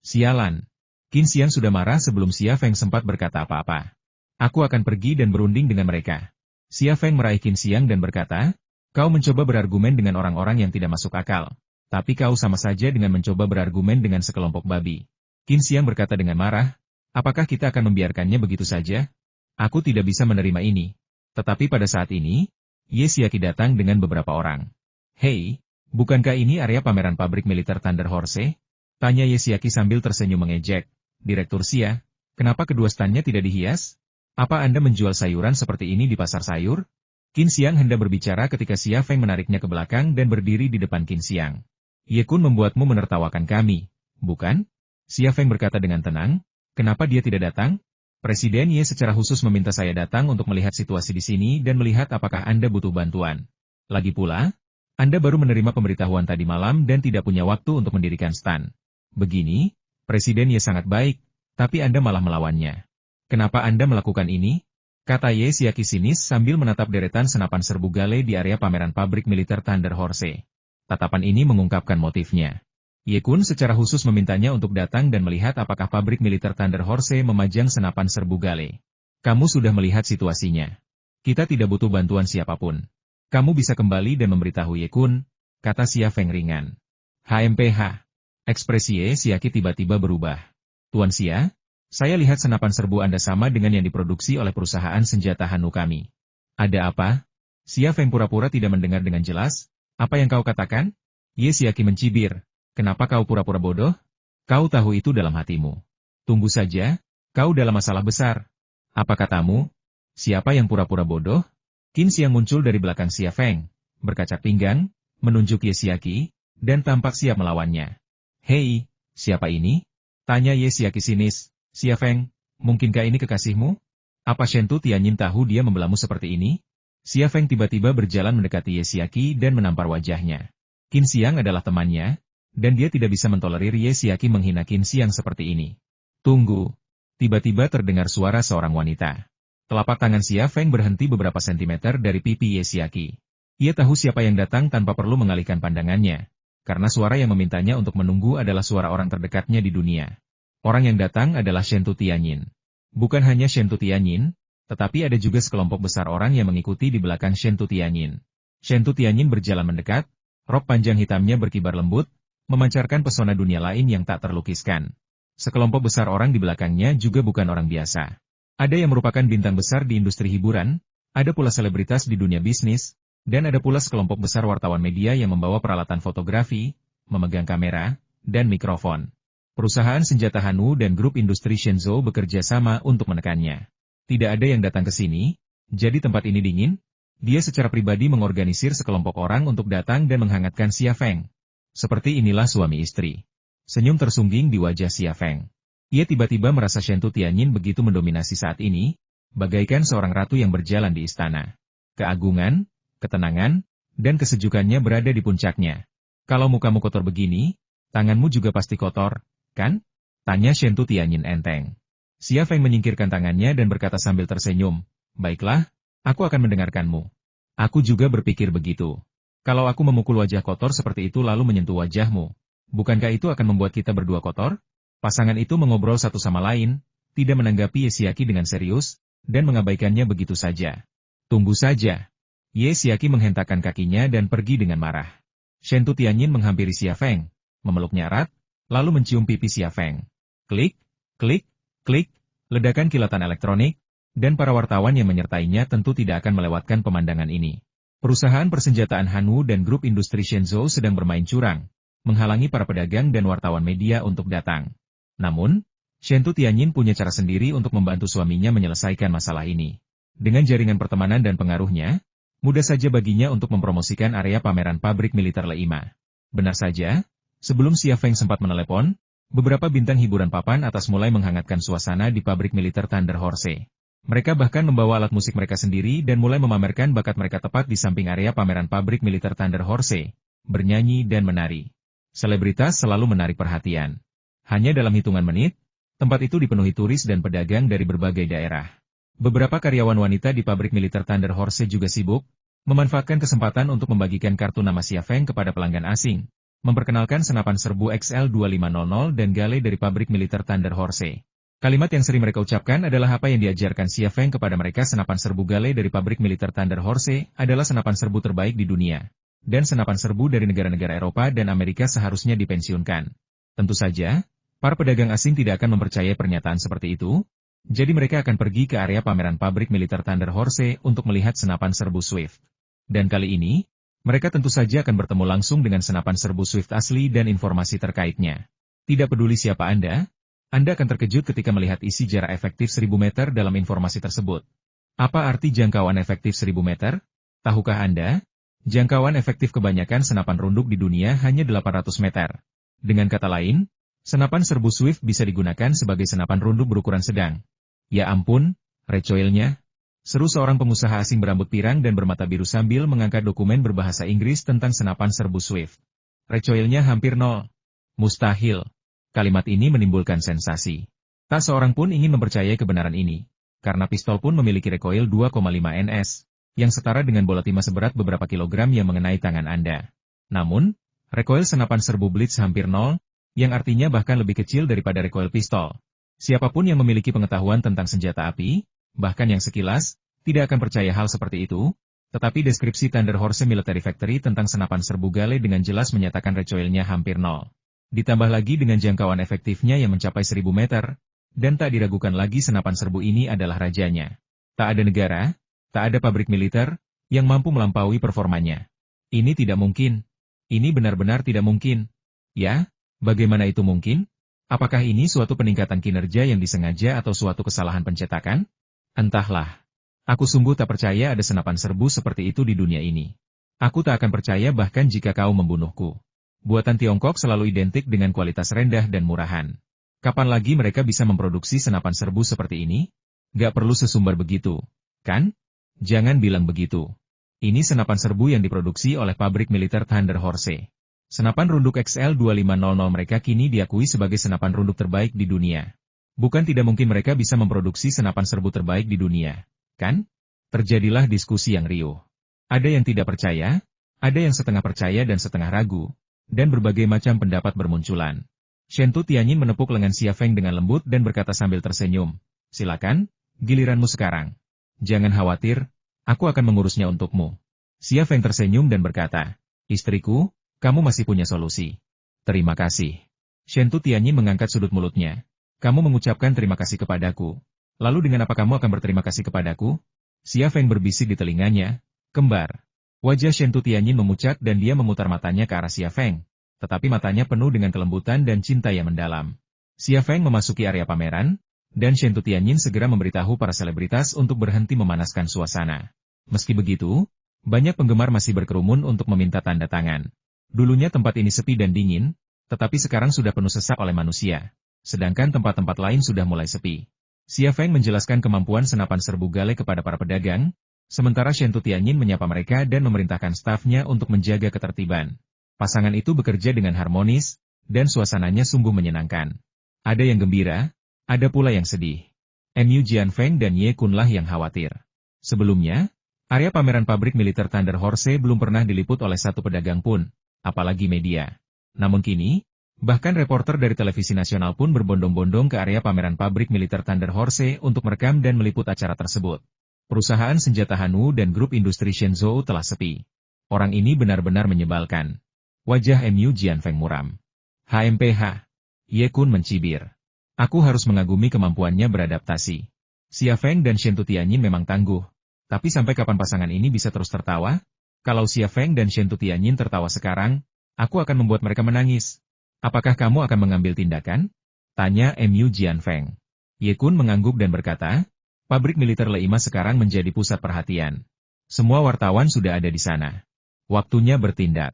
Sialan. Qin Xiang sudah marah sebelum Xia Feng sempat berkata apa-apa. Aku akan pergi dan berunding dengan mereka. Xia Feng meraih Qin Xiang dan berkata, kau mencoba berargumen dengan orang-orang yang tidak masuk akal. Tapi kau sama saja dengan mencoba berargumen dengan sekelompok babi. Qin Xiang berkata dengan marah, apakah kita akan membiarkannya begitu saja? Aku tidak bisa menerima ini. Tetapi pada saat ini, Ye Xiaqi datang dengan beberapa orang. Hei, bukankah ini area pameran pabrik militer Thunder Horse? Tanya Ye Xiaqi sambil tersenyum mengejek. Direktur Xia, kenapa kedua standnya tidak dihias? Apa Anda menjual sayuran seperti ini di pasar sayur? Qin Xiang hendak berbicara ketika Xia Feng menariknya ke belakang dan berdiri di depan Qin Xiang. Ye Kun membuatmu menertawakan kami, bukan? Xia Feng berkata dengan tenang, kenapa dia tidak datang? Presiden Ye secara khusus meminta saya datang untuk melihat situasi di sini dan melihat apakah Anda butuh bantuan. Lagi pula, Anda baru menerima pemberitahuan tadi malam dan tidak punya waktu untuk mendirikan stan. Begini, Presiden Ye sangat baik, tapi Anda malah melawannya. Kenapa Anda melakukan ini? Kata Ye Xiaqi sinis sambil menatap deretan senapan serbu Gale di area pameran pabrik militer Thunder Horse. Tatapan ini mengungkapkan motifnya. Ye Kun secara khusus memintanya untuk datang dan melihat apakah pabrik militer Thunder Horse memajang senapan serbu Gale. Kamu sudah melihat situasinya. Kita tidak butuh bantuan siapapun. Kamu bisa kembali dan memberitahu Ye Kun, kata Xia Feng ringan. HMPH. Ekspresi Ye Xiaqi tiba-tiba berubah. Tuan Xia, saya lihat senapan serbu Anda sama dengan yang diproduksi oleh perusahaan senjata Hanu kami. Ada apa? Xia Feng pura-pura tidak mendengar dengan jelas. Apa yang kau katakan? Ye Xiaqi mencibir. Kenapa kau pura-pura bodoh? Kau tahu itu dalam hatimu. Tunggu saja, kau dalam masalah besar. Apa katamu? Siapa yang pura-pura bodoh? Qin Xiang muncul dari belakang Xia Feng, berkacak pinggang, menunjuk Ye Xiaqi, dan tampak siap melawannya. Hei, siapa ini? Tanya Ye Xiaqi sinis. Xia Feng, mungkinkah ini kekasihmu? Apa Shentu Tianyin tahu dia membelamu seperti ini? Xia Feng tiba-tiba berjalan mendekati Ye Xiaqi dan menampar wajahnya. Qin Xiang adalah temannya, dan dia tidak bisa mentolerir Ye Xiaqi menghina Qin Xiang seperti ini. Tunggu. Tiba-tiba terdengar suara seorang wanita. Telapak tangan Xia Feng berhenti beberapa sentimeter dari pipi Ye Xiaqi. Ia tahu siapa yang datang tanpa perlu mengalihkan pandangannya, karena suara yang memintanya untuk menunggu adalah suara orang terdekatnya di dunia. Orang yang datang adalah Shentu Tianyin. Bukan hanya Shentu Tianyin, tetapi ada juga sekelompok besar orang yang mengikuti di belakang Shentu Tianyin. Shentu Tianyin berjalan mendekat, rok panjang hitamnya berkibar lembut, memancarkan pesona dunia lain yang tak terlukiskan. Sekelompok besar orang di belakangnya juga bukan orang biasa. Ada yang merupakan bintang besar di industri hiburan, ada pula selebritas di dunia bisnis, dan ada pula sekelompok besar wartawan media yang membawa peralatan fotografi, memegang kamera, dan mikrofon. Perusahaan senjata Hanu dan grup industri Shenzhou bekerja sama untuk menekannya. Tidak ada yang datang ke sini, jadi tempat ini dingin. Dia secara pribadi mengorganisir sekelompok orang untuk datang dan menghangatkan Xia Feng. Seperti inilah suami istri. Senyum tersungging di wajah Xia Feng. Ia tiba-tiba merasa Shentu Tianyin begitu mendominasi saat ini, bagaikan seorang ratu yang berjalan di istana. Keagungan, ketenangan, dan kesejukannya berada di puncaknya. Kalau mukamu kotor begini, tanganmu juga pasti kotor. Kan? Tanya Shentu Tianyin enteng. Xia Feng menyingkirkan tangannya dan berkata sambil tersenyum, baiklah, aku akan mendengarkanmu. Aku juga berpikir begitu. Kalau aku memukul wajah kotor seperti itu lalu menyentuh wajahmu, bukankah itu akan membuat kita berdua kotor? Pasangan itu mengobrol satu sama lain, tidak menanggapi Ye Xiaqi dengan serius, dan mengabaikannya begitu saja. Tunggu saja. Ye Xiaqi menghentakkan kakinya dan pergi dengan marah. Shentu Tianyin menghampiri Xia Feng, memeluknya erat, lalu mencium pipi Xia Feng. Klik, klik, klik, ledakan kilatan elektronik, dan para wartawan yang menyertainya tentu tidak akan melewatkan pemandangan ini. Perusahaan persenjataan Hanu dan grup industri Shenzhou sedang bermain curang, menghalangi para pedagang dan wartawan media untuk datang. Namun, Shentu Tianyin punya cara sendiri untuk membantu suaminya menyelesaikan masalah ini. Dengan jaringan pertemanan dan pengaruhnya, mudah saja baginya untuk mempromosikan area pameran pabrik militer Le5. Benar saja, sebelum Xia Feng sempat menelepon, beberapa bintang hiburan papan atas mulai menghangatkan suasana di pabrik militer Thunder Horse. Mereka bahkan membawa alat musik mereka sendiri dan mulai memamerkan bakat mereka tepat di samping area pameran pabrik militer Thunder Horse, bernyanyi dan menari. Selebritas selalu menarik perhatian. Hanya dalam hitungan menit, tempat itu dipenuhi turis dan pedagang dari berbagai daerah. Beberapa karyawan wanita di pabrik militer Thunder Horse juga sibuk, memanfaatkan kesempatan untuk membagikan kartu nama Xia Feng kepada pelanggan asing, memperkenalkan senapan serbu XL2500 dan Gale dari pabrik militer Thunder Horse. Kalimat yang sering mereka ucapkan adalah apa yang diajarkan Xia Feng kepada mereka. Senapan serbu Gale dari pabrik militer Thunder Horse adalah senapan serbu terbaik di dunia. Dan senapan serbu dari negara-negara Eropa dan Amerika seharusnya dipensiunkan. Tentu saja, para pedagang asing tidak akan mempercayai pernyataan seperti itu, jadi mereka akan pergi ke area pameran pabrik militer Thunder Horse untuk melihat senapan serbu Swift. Dan kali ini, mereka tentu saja akan bertemu langsung dengan senapan serbu Swift asli dan informasi terkaitnya. Tidak peduli siapa Anda akan terkejut ketika melihat isi jarak efektif 1000 meter dalam informasi tersebut. Apa arti jangkauan efektif 1000 meter? Tahukah Anda? Jangkauan efektif kebanyakan senapan runduk di dunia hanya 800 meter. Dengan kata lain, senapan serbu Swift bisa digunakan sebagai senapan runduk berukuran sedang. Ya ampun, recoilnya. Seru seorang pengusaha asing berambut pirang dan bermata biru sambil mengangkat dokumen berbahasa Inggris tentang senapan serbu Swift. Recoilnya hampir nol. Mustahil. Kalimat ini menimbulkan sensasi. Tak seorang pun ingin mempercayai kebenaran ini, karena pistol pun memiliki recoil 2,5 ns, yang setara dengan bola timah seberat beberapa kilogram yang mengenai tangan Anda. Namun, recoil senapan serbu Blitz hampir nol, yang artinya bahkan lebih kecil daripada recoil pistol. Siapapun yang memiliki pengetahuan tentang senjata api, bahkan yang sekilas, tidak akan percaya hal seperti itu, tetapi deskripsi Thunder Horse Military Factory tentang senapan serbu Gale dengan jelas menyatakan recoilnya hampir nol. Ditambah lagi dengan jangkauan efektifnya yang mencapai 1000 meter, dan tak diragukan lagi senapan serbu ini adalah rajanya. Tak ada negara, tak ada pabrik militer, yang mampu melampaui performanya. Ini tidak mungkin. Ini benar-benar tidak mungkin. Ya, bagaimana itu mungkin? Apakah ini suatu peningkatan kinerja yang disengaja atau suatu kesalahan pencetakan? Entahlah. Aku sungguh tak percaya ada senapan serbu seperti itu di dunia ini. Aku tak akan percaya bahkan jika kau membunuhku. Buatan Tiongkok selalu identik dengan kualitas rendah dan murahan. Kapan lagi mereka bisa memproduksi senapan serbu seperti ini? Gak perlu sesumbar begitu, kan? Jangan bilang begitu. Ini senapan serbu yang diproduksi oleh pabrik militer Thunder Horse. Senapan runduk XL2500 mereka kini diakui sebagai senapan runduk terbaik di dunia. Bukan tidak mungkin mereka bisa memproduksi senapan serbu terbaik di dunia, kan? Terjadilah diskusi yang riuh. Ada yang tidak percaya, ada yang setengah percaya dan setengah ragu, dan berbagai macam pendapat bermunculan. Shentu Tianyin menepuk lengan Xia Feng dengan lembut dan berkata sambil tersenyum, "Silakan, giliranmu sekarang. Jangan khawatir, aku akan mengurusnya untukmu." Xia Feng tersenyum dan berkata, "Istriku, kamu masih punya solusi." "Terima kasih." Shentu Tianyin mengangkat sudut mulutnya. "Kamu mengucapkan terima kasih kepadaku. Lalu dengan apa kamu akan berterima kasih kepadaku?" Xia Feng berbisik di telinganya, "Kembar." Wajah Shentu Tianyin memucat dan dia memutar matanya ke arah Xia Feng, tetapi matanya penuh dengan kelembutan dan cinta yang mendalam. Xia Feng memasuki area pameran, dan Shentu Tianyin segera memberitahu para selebritas untuk berhenti memanaskan suasana. Meski begitu, banyak penggemar masih berkerumun untuk meminta tanda tangan. Dulunya tempat ini sepi dan dingin, tetapi sekarang sudah penuh sesak oleh manusia. Sedangkan tempat-tempat lain sudah mulai sepi. Xia Feng menjelaskan kemampuan senapan serbu Gale kepada para pedagang, sementara Shentu Tianyin menyapa mereka dan memerintahkan stafnya untuk menjaga ketertiban. Pasangan itu bekerja dengan harmonis, dan suasananya sungguh menyenangkan. Ada yang gembira, ada pula yang sedih. Mu Jianfeng dan Ye Kunlah yang khawatir. Sebelumnya, area pameran pabrik militer Thunder Horse belum pernah diliput oleh satu pedagang pun, apalagi media. Namun kini, bahkan reporter dari televisi nasional pun berbondong-bondong ke area pameran pabrik militer Thunder Horse untuk merekam dan meliput acara tersebut. Perusahaan senjata Hanu dan grup industri Shenzhou telah sepi. Orang ini benar-benar menyebalkan. Wajah Mu Jianfeng muram. HMPH. Ye Kun mencibir. Aku harus mengagumi kemampuannya beradaptasi. Xia Feng dan Shentu Tianyin memang tangguh. Tapi sampai kapan pasangan ini bisa terus tertawa? Kalau Xia Feng dan Shentu Tianyin tertawa sekarang, aku akan membuat mereka menangis. Apakah kamu akan mengambil tindakan? Tanya Mu Jianfeng. Ye Kun mengangguk dan berkata, pabrik militer Leima sekarang menjadi pusat perhatian. Semua wartawan sudah ada di sana. Waktunya bertindak.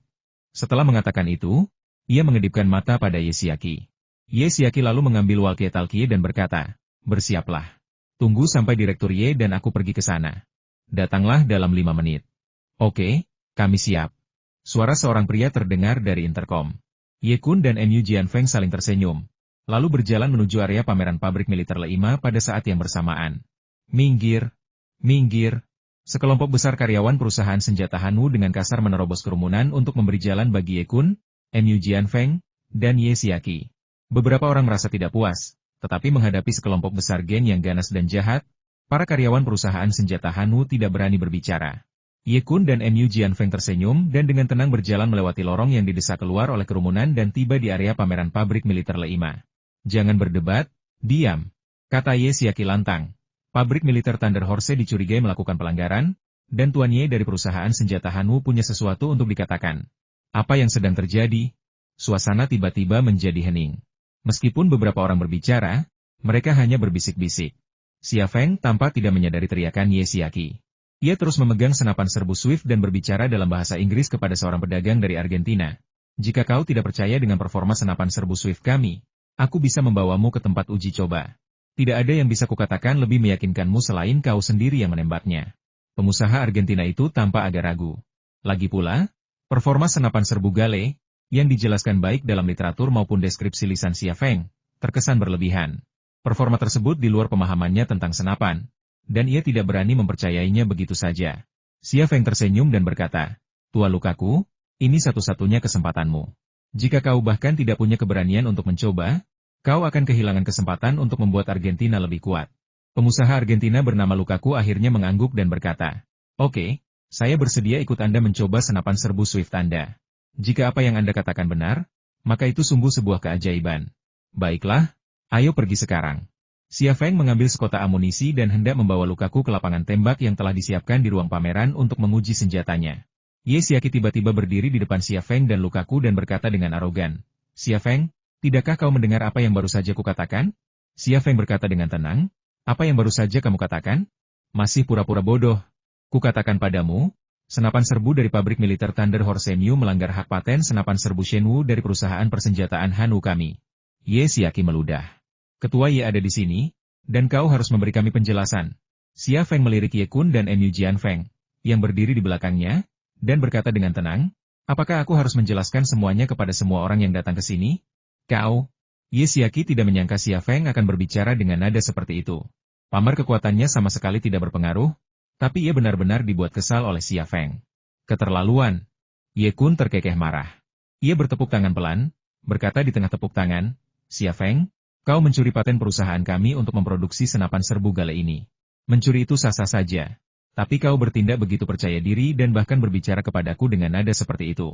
Setelah mengatakan itu, ia mengedipkan mata pada Ye Xiaqi. Ye Xiaqi lalu mengambil walkie-talkie dan berkata, "Bersiaplah. Tunggu sampai Direktur Ye dan aku pergi ke sana. Datanglah dalam 5 menit." "Oke, kami siap." Suara seorang pria terdengar dari interkom. Ye Kun dan Mu Jianfeng saling tersenyum, lalu berjalan menuju area pameran pabrik militer Leima pada saat yang bersamaan. "Minggir! Minggir!" Sekelompok besar karyawan perusahaan senjata Hanu dengan kasar menerobos kerumunan untuk memberi jalan bagi Ye Kun, Mu Jianfeng, dan Ye Xiaqi. Beberapa orang merasa tidak puas, tetapi menghadapi sekelompok besar geng yang ganas dan jahat, para karyawan perusahaan senjata Hanu tidak berani berbicara. Ye Kun dan Mu Jianfeng tersenyum dan dengan tenang berjalan melewati lorong yang didesak keluar oleh kerumunan dan tiba di area pameran pabrik militer Leima. "Jangan berdebat, diam," kata Ye Xiaqi lantang. Pabrik militer Thunder Horse dicurigai melakukan pelanggaran, dan Tuan Ye dari perusahaan senjata Hanu punya sesuatu untuk dikatakan. Apa yang sedang terjadi? Suasana tiba-tiba menjadi hening. Meskipun beberapa orang berbicara, mereka hanya berbisik-bisik. Xia Feng tampak tidak menyadari teriakan Ye Xiaqi. Ia terus memegang senapan serbu Swift dan berbicara dalam bahasa Inggris kepada seorang pedagang dari Argentina. "Jika kau tidak percaya dengan performa senapan serbu Swift kami, aku bisa membawamu ke tempat uji coba." Tidak ada yang bisa kukatakan lebih meyakinkanmu selain kau sendiri yang menembaknya. Pengusaha Argentina itu tampak agak ragu. Lagi pula, performa senapan serbu Gale, yang dijelaskan baik dalam literatur maupun deskripsi lisan Xia Feng, terkesan berlebihan. Performa tersebut di luar pemahamannya tentang senapan, dan ia tidak berani mempercayainya begitu saja. Xia Feng tersenyum dan berkata, "Tua Lukaku, ini satu-satunya kesempatanmu. Jika kau bahkan tidak punya keberanian untuk mencoba, kau akan kehilangan kesempatan untuk membuat Argentina lebih kuat." Pengusaha Argentina bernama Lukaku akhirnya mengangguk dan berkata, "Oke, saya bersedia ikut Anda mencoba senapan serbu Swift Anda. Jika apa yang Anda katakan benar, maka itu sungguh sebuah keajaiban. Baiklah, ayo pergi sekarang." Xia Feng mengambil sekota amunisi dan hendak membawa Lukaku ke lapangan tembak yang telah disiapkan di ruang pameran untuk menguji senjatanya. Ye Xiaqi tiba-tiba berdiri di depan Xia Feng dan Lukaku dan berkata dengan arogan, "Xia Feng, tidakkah kau mendengar apa yang baru saja kukatakan?" Xia Feng berkata dengan tenang, "Apa yang baru saja kamu katakan? Masih pura-pura bodoh. Kukatakan padamu, senapan serbu dari pabrik militer Thunder Horse Mu melanggar hak paten senapan serbu Shenwu dari perusahaan persenjataan Hanwu kami." Ye Xiaqi meludah. "Ketua Ye ada di sini, dan kau harus memberi kami penjelasan." Xia Feng melirik Ye Kun dan Mu Jianfeng, yang berdiri di belakangnya, dan berkata dengan tenang, "Apakah aku harus menjelaskan semuanya kepada semua orang yang datang ke sini?" "Kau?" Ye Xiaqi tidak menyangka Xia Feng akan berbicara dengan nada seperti itu. Pamar kekuatannya sama sekali tidak berpengaruh, tapi ia benar-benar dibuat kesal oleh Xia Feng. "Keterlaluan." Ye Kun terkekeh marah. Ia bertepuk tangan pelan, berkata di tengah tepuk tangan, "Xia Feng, kau mencuri paten perusahaan kami untuk memproduksi senapan serbu Gale ini. Mencuri itu sah-sah saja. Tapi kau bertindak begitu percaya diri dan bahkan berbicara kepadaku dengan nada seperti itu.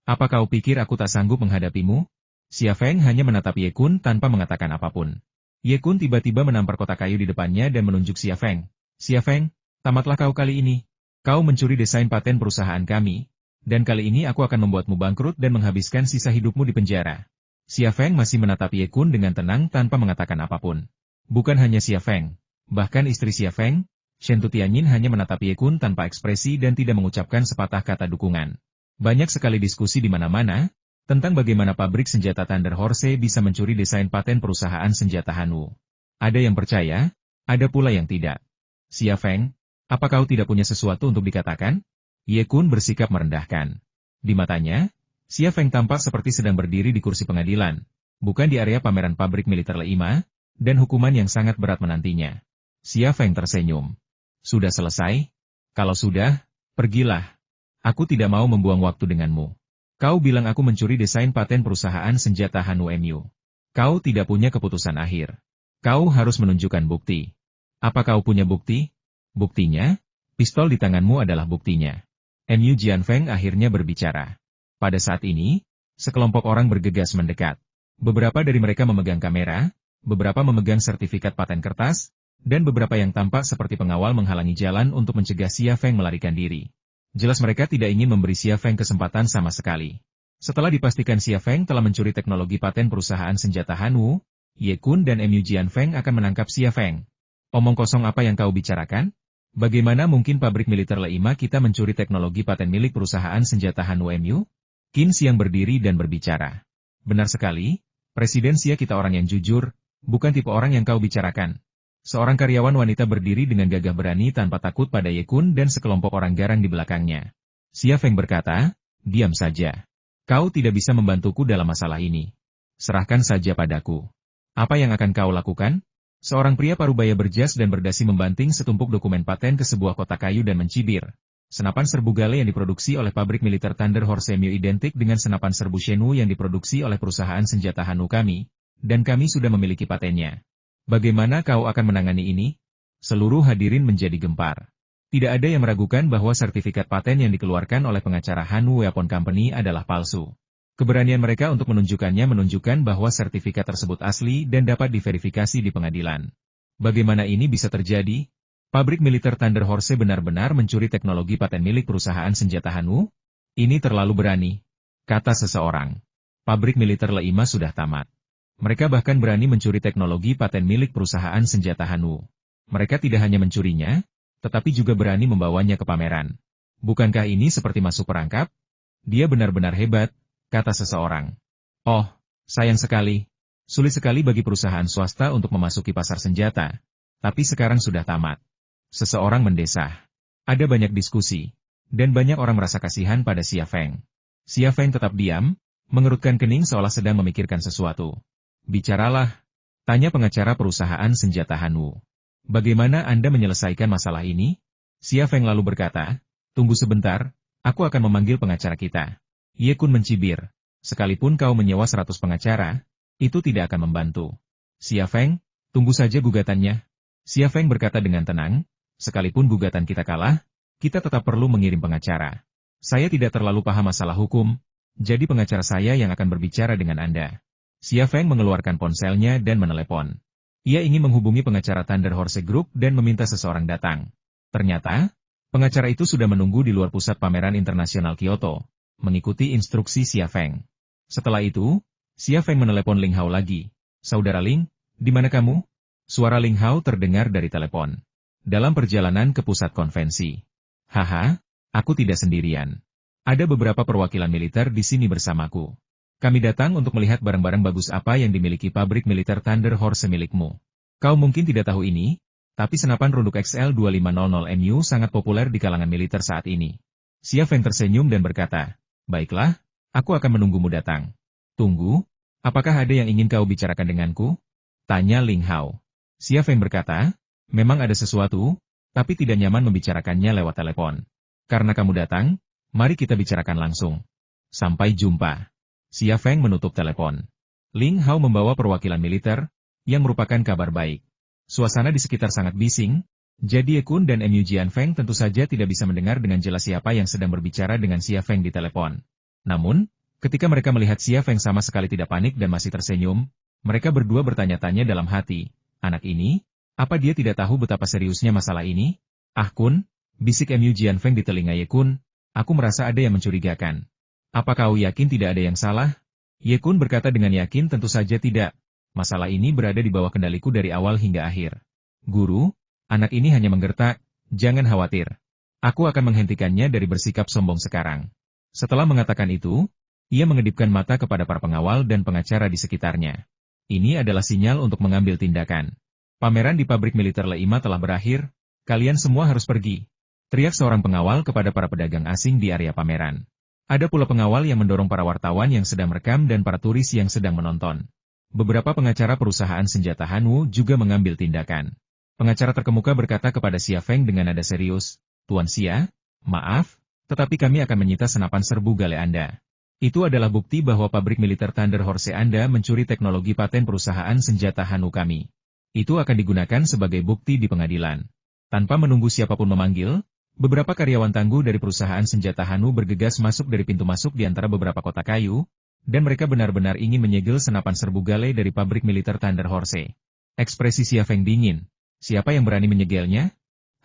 Apa kau pikir aku tak sanggup menghadapimu?" Xia Feng hanya menatap Ye Kun tanpa mengatakan apapun. Ye Kun tiba-tiba menampar kotak kayu di depannya dan menunjuk Xia Feng. "Xia Feng, tamatlah kau kali ini. Kau mencuri desain paten perusahaan kami, dan kali ini aku akan membuatmu bangkrut dan menghabiskan sisa hidupmu di penjara." Xia Feng masih menatap Ye Kun dengan tenang tanpa mengatakan apapun. Bukan hanya Xia Feng, bahkan istri Xia Feng, Shen Tutianyin hanya menatap Ye Kun tanpa ekspresi dan tidak mengucapkan sepatah kata dukungan. Banyak sekali diskusi di mana-mana, tentang bagaimana pabrik senjata Thunder Horse bisa mencuri desain paten perusahaan senjata Hanwu. Ada yang percaya, ada pula yang tidak. "Xia Feng, apa kau tidak punya sesuatu untuk dikatakan?" Ye Kun bersikap merendahkan. Di matanya, Xia Feng tampak seperti sedang berdiri di kursi pengadilan, bukan di area pameran pabrik militer Le5, dan hukuman yang sangat berat menantinya. Xia Feng tersenyum. "Sudah selesai? Kalau sudah, pergilah. Aku tidak mau membuang waktu denganmu. Kau bilang aku mencuri desain paten perusahaan senjata Hanwu Mu. Kau tidak punya keputusan akhir. Kau harus menunjukkan bukti. Apa kau punya bukti?" "Buktinya? Pistol di tanganmu adalah buktinya." Mu Jianfeng akhirnya berbicara. Pada saat ini, sekelompok orang bergegas mendekat. Beberapa dari mereka memegang kamera, beberapa memegang sertifikat paten kertas, dan beberapa yang tampak seperti pengawal menghalangi jalan untuk mencegah Xia Feng melarikan diri. Jelas mereka tidak ingin memberi Xia Feng kesempatan sama sekali. Setelah dipastikan Xia Feng telah mencuri teknologi paten perusahaan senjata Hanwu, Ye Kun dan Mu Jianfeng akan menangkap Xia Feng. "Omong kosong apa yang kau bicarakan? Bagaimana mungkin pabrik militer Le5 kita mencuri teknologi paten milik perusahaan senjata Hanwu Mu?" Qin Xiang berdiri dan berbicara. "Benar sekali, Presiden Xia kita orang yang jujur, bukan tipe orang yang kau bicarakan." Seorang karyawan wanita berdiri dengan gagah berani tanpa takut pada Ye Kun dan sekelompok orang garang di belakangnya. Xia Feng berkata, "Diam saja. Kau tidak bisa membantuku dalam masalah ini. Serahkan saja padaku. Apa yang akan kau lakukan?" Seorang pria parubaya berjas dan berdasi membanting setumpuk dokumen paten ke sebuah kotak kayu dan mencibir. "Senapan serbu Gale yang diproduksi oleh pabrik militer Thunder Horse Mu identik dengan senapan serbu Shenwu yang diproduksi oleh perusahaan senjata Hanwu kami, dan kami sudah memiliki patennya. Bagaimana kau akan menangani ini?" Seluruh hadirin menjadi gempar. Tidak ada yang meragukan bahwa sertifikat paten yang dikeluarkan oleh pengacara Hanwu Weapon Company adalah palsu. Keberanian mereka untuk menunjukkannya menunjukkan bahwa sertifikat tersebut asli dan dapat diverifikasi di pengadilan. Bagaimana ini bisa terjadi? Pabrik militer Thunder Horse benar-benar mencuri teknologi paten milik perusahaan senjata Hanwu? Ini terlalu berani, kata seseorang. Pabrik militer Le5 sudah tamat. Mereka bahkan berani mencuri teknologi paten milik perusahaan senjata Hanwu. Mereka tidak hanya mencurinya, tetapi juga berani membawanya ke pameran. Bukankah ini seperti masuk perangkap? Dia benar-benar hebat, kata seseorang. "Oh, sayang sekali. Sulit sekali bagi perusahaan swasta untuk memasuki pasar senjata. Tapi sekarang sudah tamat. Seseorang mendesah. Ada banyak diskusi. Dan banyak orang merasa kasihan pada Xia Feng. Xia Feng tetap diam, mengerutkan kening seolah sedang memikirkan sesuatu. Bicaralah, tanya pengacara perusahaan senjata Hanwu. Bagaimana Anda menyelesaikan masalah ini? Xia Feng lalu berkata, tunggu sebentar, aku akan memanggil pengacara kita. Ye Kun mencibir, sekalipun kau menyewa 100 pengacara, itu tidak akan membantu. Xia Feng, tunggu saja gugatannya. Xia Feng berkata dengan tenang, sekalipun gugatan kita kalah, kita tetap perlu mengirim pengacara. Saya tidak terlalu paham masalah hukum, jadi pengacara saya yang akan berbicara dengan Anda. Xia Feng mengeluarkan ponselnya dan menelepon. Ia ingin menghubungi pengacara Thunder Horse Group dan meminta seseorang datang. Ternyata, pengacara itu sudah menunggu di luar pusat pameran internasional Kyoto, mengikuti instruksi Xia Feng. Setelah itu, Xia Feng menelepon Ling Hao lagi. Saudara Ling, di mana kamu? Suara Ling Hao terdengar dari telepon. Dalam perjalanan ke pusat konvensi. Haha, aku tidak sendirian. Ada beberapa perwakilan militer di sini bersamaku. Kami datang untuk melihat barang-barang bagus apa yang dimiliki pabrik militer Thunder Horse milikmu. Kau mungkin tidak tahu ini, tapi senapan runduk XL2500MU sangat populer di kalangan militer saat ini. Xia Feng tersenyum dan berkata, baiklah, aku akan menunggumu datang. Tunggu, apakah ada yang ingin kau bicarakan denganku? Tanya Ling Hao. Xia Feng berkata, memang ada sesuatu, tapi tidak nyaman membicarakannya lewat telepon. Karena kamu datang, mari kita bicarakan langsung. Sampai jumpa. Xia Feng menutup telepon. Ling Hao membawa perwakilan militer, yang merupakan kabar baik. Suasana di sekitar sangat bising, jadi Ye Kun dan Mu Jianfeng tentu saja tidak bisa mendengar dengan jelas siapa yang sedang berbicara dengan Xia Feng di telepon. Namun, ketika mereka melihat Xia Feng sama sekali tidak panik dan masih tersenyum, mereka berdua bertanya-tanya dalam hati, anak ini, apa dia tidak tahu betapa seriusnya masalah ini? Ah Kun, bisik Mu Jianfeng di telinga Ye Kun, aku merasa ada yang mencurigakan. Apa kau yakin tidak ada yang salah? Ye Kun berkata dengan yakin tentu saja tidak. Masalah ini berada di bawah kendaliku dari awal hingga akhir. Guru, anak ini hanya menggertak, jangan khawatir. Aku akan menghentikannya dari bersikap sombong sekarang. Setelah mengatakan itu, ia mengedipkan mata kepada para pengawal dan pengacara di sekitarnya. Ini adalah sinyal untuk mengambil tindakan. Pameran di pabrik militer Leima telah berakhir, kalian semua harus pergi. Teriak seorang pengawal kepada para pedagang asing di area pameran. Ada pula pengawal yang mendorong para wartawan yang sedang merekam dan para turis yang sedang menonton. Beberapa pengacara perusahaan senjata Hanwu juga mengambil tindakan. Pengacara terkemuka berkata kepada Xia Feng dengan nada serius, Tuan Xia, maaf, tetapi kami akan menyita senapan serbu gale Anda. Itu adalah bukti bahwa pabrik militer Thunder Horse Anda mencuri teknologi paten perusahaan senjata Hanwu kami. Itu akan digunakan sebagai bukti di pengadilan. Tanpa menunggu siapapun memanggil, beberapa karyawan tangguh dari perusahaan senjata Hanwu bergegas masuk dari pintu masuk di antara beberapa kotak kayu, dan mereka benar-benar ingin menyegel senapan serbu gale dari pabrik militer Thunder Horse. Ekspresi Xia Feng dingin. Siapa yang berani menyegelnya?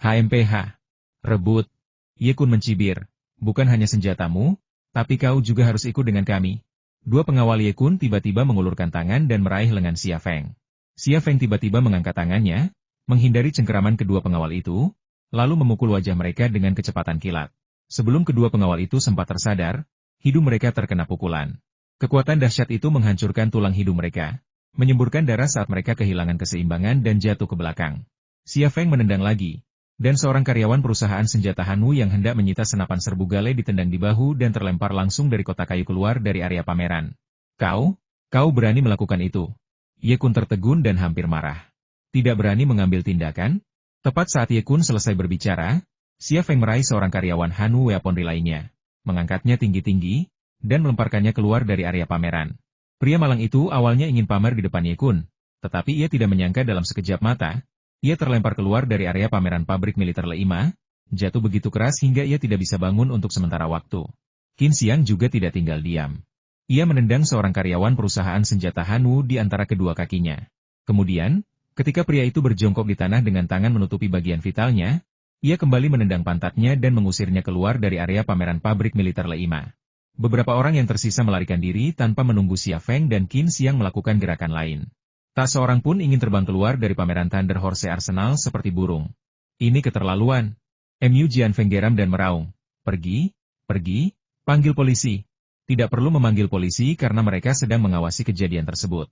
HMPH. Rebut. Ye Kun mencibir. Bukan hanya senjatamu, tapi kau juga harus ikut dengan kami. Dua pengawal Ye Kun tiba-tiba mengulurkan tangan dan meraih lengan Xia Feng. Xia Feng tiba-tiba mengangkat tangannya, menghindari cengkeraman kedua pengawal itu, lalu memukul wajah mereka dengan kecepatan kilat. Sebelum kedua pengawal itu sempat tersadar, hidung mereka terkena pukulan. Kekuatan dahsyat itu menghancurkan tulang hidung mereka, menyemburkan darah saat mereka kehilangan keseimbangan dan jatuh ke belakang. Xia Feng menendang lagi, dan seorang karyawan perusahaan senjata Hanwu yang hendak menyita senapan serbu gale ditendang di bahu dan terlempar langsung dari kotak kayu keluar dari area pameran. Kau berani melakukan itu? Ye Kun tertegun dan hampir marah. Tidak berani mengambil tindakan? Tepat saat Ye Kun selesai berbicara, Xia Feng meraih seorang karyawan Hanwu Weaponry lainnya, mengangkatnya tinggi-tinggi, dan melemparkannya keluar dari area pameran. Pria malang itu awalnya ingin pamer di depan Ye Kun, tetapi ia tidak menyangka dalam sekejap mata, ia terlempar keluar dari area pameran pabrik militer Leima, jatuh begitu keras hingga ia tidak bisa bangun untuk sementara waktu. Qin Xiang juga tidak tinggal diam. Ia menendang seorang karyawan perusahaan senjata Hanwu di antara kedua kakinya. Kemudian, ketika pria itu berjongkok di tanah dengan tangan menutupi bagian vitalnya, ia kembali menendang pantatnya dan mengusirnya keluar dari area pameran pabrik militer Leima. Beberapa orang yang tersisa melarikan diri tanpa menunggu Xia Feng dan Qin Xiang melakukan gerakan lain. Tak seorang pun ingin terbang keluar dari pameran Thunder Horse Arsenal seperti burung. Ini keterlaluan. Mu Jianfeng geram dan meraung. Pergi, panggil polisi. Tidak perlu memanggil polisi karena mereka sedang mengawasi kejadian tersebut.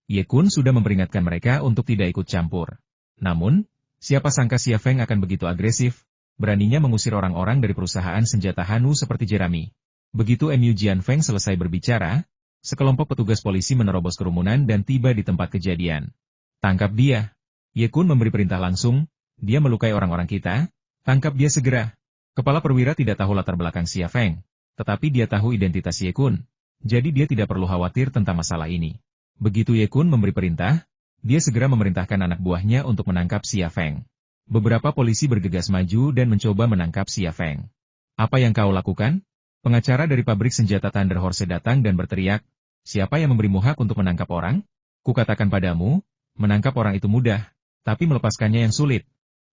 Ye Kun sudah memperingatkan mereka untuk tidak ikut campur. Namun, siapa sangka Xia Feng akan begitu agresif, beraninya mengusir orang-orang dari perusahaan senjata Hanu seperti Jeremy. Begitu Mu Jianfeng selesai berbicara, sekelompok petugas polisi menerobos kerumunan dan tiba di tempat kejadian. Tangkap dia. Ye Kun memberi perintah langsung, dia melukai orang-orang kita, tangkap dia segera. Kepala perwira tidak tahu latar belakang Xia Feng, tetapi dia tahu identitas Ye Kun, jadi dia tidak perlu khawatir tentang masalah ini. Begitu Ye Kun memberi perintah, dia segera memerintahkan anak buahnya untuk menangkap Xia Feng. Beberapa polisi bergegas maju dan mencoba menangkap Xia Feng. Apa yang kau lakukan? Pengacara dari pabrik senjata Thunder Horse datang dan berteriak, siapa yang memberimu hak untuk menangkap orang? Kukatakan padamu, menangkap orang itu mudah, tapi melepaskannya yang sulit.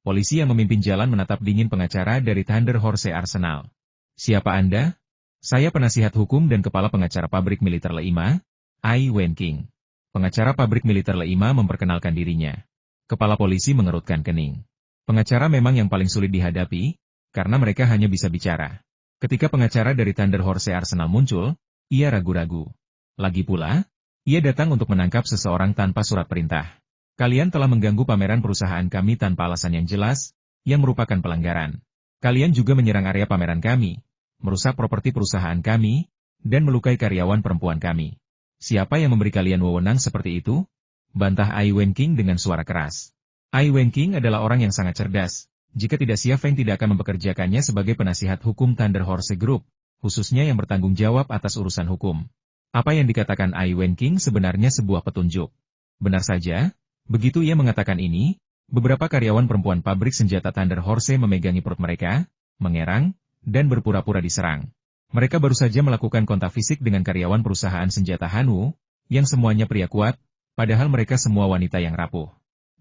Polisi yang memimpin jalan menatap dingin pengacara dari Thunder Horse Arsenal. Siapa Anda? Saya penasihat hukum dan kepala pengacara pabrik militer Le-5, Ai Wenqing. Pengacara pabrik militer Le-5 memperkenalkan dirinya. Kepala polisi mengerutkan kening. Pengacara memang yang paling sulit dihadapi, karena mereka hanya bisa bicara. Ketika pengacara dari Thunder Horse Arsenal muncul, ia ragu-ragu. Lagi pula, ia datang untuk menangkap seseorang tanpa surat perintah. Kalian telah mengganggu pameran perusahaan kami tanpa alasan yang jelas, yang merupakan pelanggaran. Kalian juga menyerang area pameran kami, merusak properti perusahaan kami, dan melukai karyawan perempuan kami. Siapa yang memberi kalian wewenang seperti itu? Bantah Ai Wenqing dengan suara keras. Ai Wenqing adalah orang yang sangat cerdas. Jika tidak Xia Feng tidak akan mempekerjakannya sebagai penasihat hukum Thunder Horse Group, khususnya yang bertanggung jawab atas urusan hukum. Apa yang dikatakan Ai Wenqing sebenarnya sebuah petunjuk. Benar saja, begitu ia mengatakan ini, beberapa karyawan perempuan pabrik senjata Thunder Horse memegangi perut mereka, mengerang, dan berpura-pura diserang. Mereka baru saja melakukan kontak fisik dengan karyawan perusahaan senjata Hanu, yang semuanya pria kuat, padahal mereka semua wanita yang rapuh.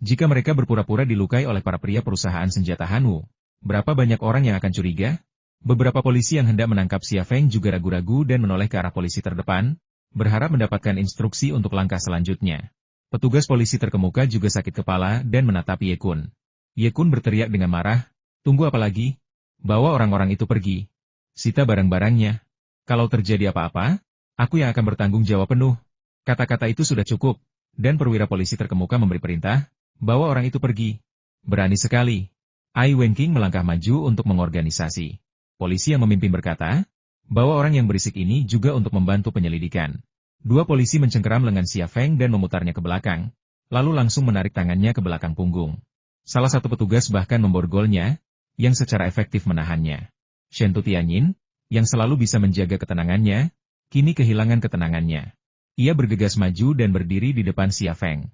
Jika mereka berpura-pura dilukai oleh para pria perusahaan senjata Hanu, berapa banyak orang yang akan curiga? Beberapa polisi yang hendak menangkap Xia Feng juga ragu-ragu dan menoleh ke arah polisi terdepan, berharap mendapatkan instruksi untuk langkah selanjutnya. Petugas polisi terkemuka juga sakit kepala dan menatap Ye Kun. Ye Kun berteriak dengan marah, tunggu apa lagi? Bawa orang-orang itu pergi. Sita barang-barangnya. Kalau terjadi apa-apa, aku yang akan bertanggung jawab penuh. Kata-kata itu sudah cukup, dan perwira polisi terkemuka memberi perintah, bawa orang itu pergi. Berani sekali. Ai Wenqing melangkah maju untuk mengorganisasi. Polisi yang memimpin berkata, bawa orang yang berisik ini juga untuk membantu penyelidikan. Dua polisi mencengkeram lengan Xia Feng dan memutarnya ke belakang, lalu langsung menarik tangannya ke belakang punggung. Salah satu petugas bahkan memborgolnya, yang secara efektif menahannya. Shen Tutianyin, yang selalu bisa menjaga ketenangannya, kini kehilangan ketenangannya. Ia bergegas maju dan berdiri di depan Xia Feng.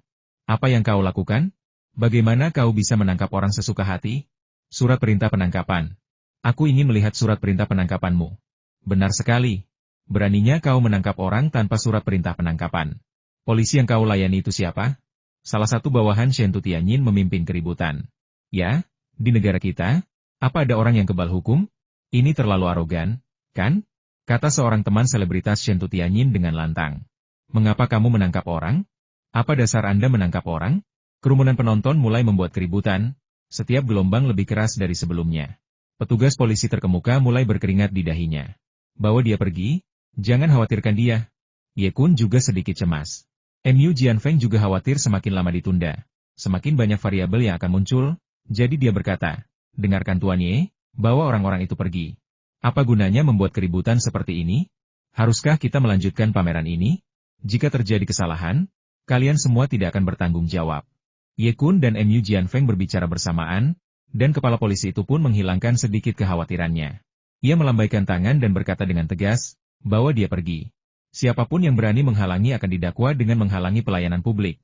Apa yang kau lakukan? Bagaimana kau bisa menangkap orang sesuka hati? Surat perintah penangkapan. Aku ingin melihat surat perintah penangkapanmu. Benar sekali. Beraninya kau menangkap orang tanpa surat perintah penangkapan. Polisi yang kau layani itu siapa? Salah satu bawahan Shen Tutianyin memimpin keributan. Ya, di negara kita, apa ada orang yang kebal hukum? Ini terlalu arogan, kan? Kata seorang teman selebritas Shen Tutianyin dengan lantang. Mengapa kamu menangkap orang? Apa dasar Anda menangkap orang? Kerumunan penonton mulai membuat keributan, setiap gelombang lebih keras dari sebelumnya. Petugas polisi terkemuka mulai berkeringat di dahinya. Bawa dia pergi, jangan khawatirkan dia. Ye Kun juga sedikit cemas. Mu Jianfeng juga khawatir semakin lama ditunda. Semakin banyak variabel yang akan muncul, jadi dia berkata, dengarkan Tuan Ye, bawa orang-orang itu pergi. Apa gunanya membuat keributan seperti ini? Haruskah kita melanjutkan pameran ini? Jika terjadi kesalahan, kalian semua tidak akan bertanggung jawab. Ye Kun dan Mu Jianfeng berbicara bersamaan, dan kepala polisi itu pun menghilangkan sedikit kekhawatirannya. Ia melambaikan tangan dan berkata dengan tegas, bawa dia pergi. Siapapun yang berani menghalangi akan didakwa dengan menghalangi pelayanan publik.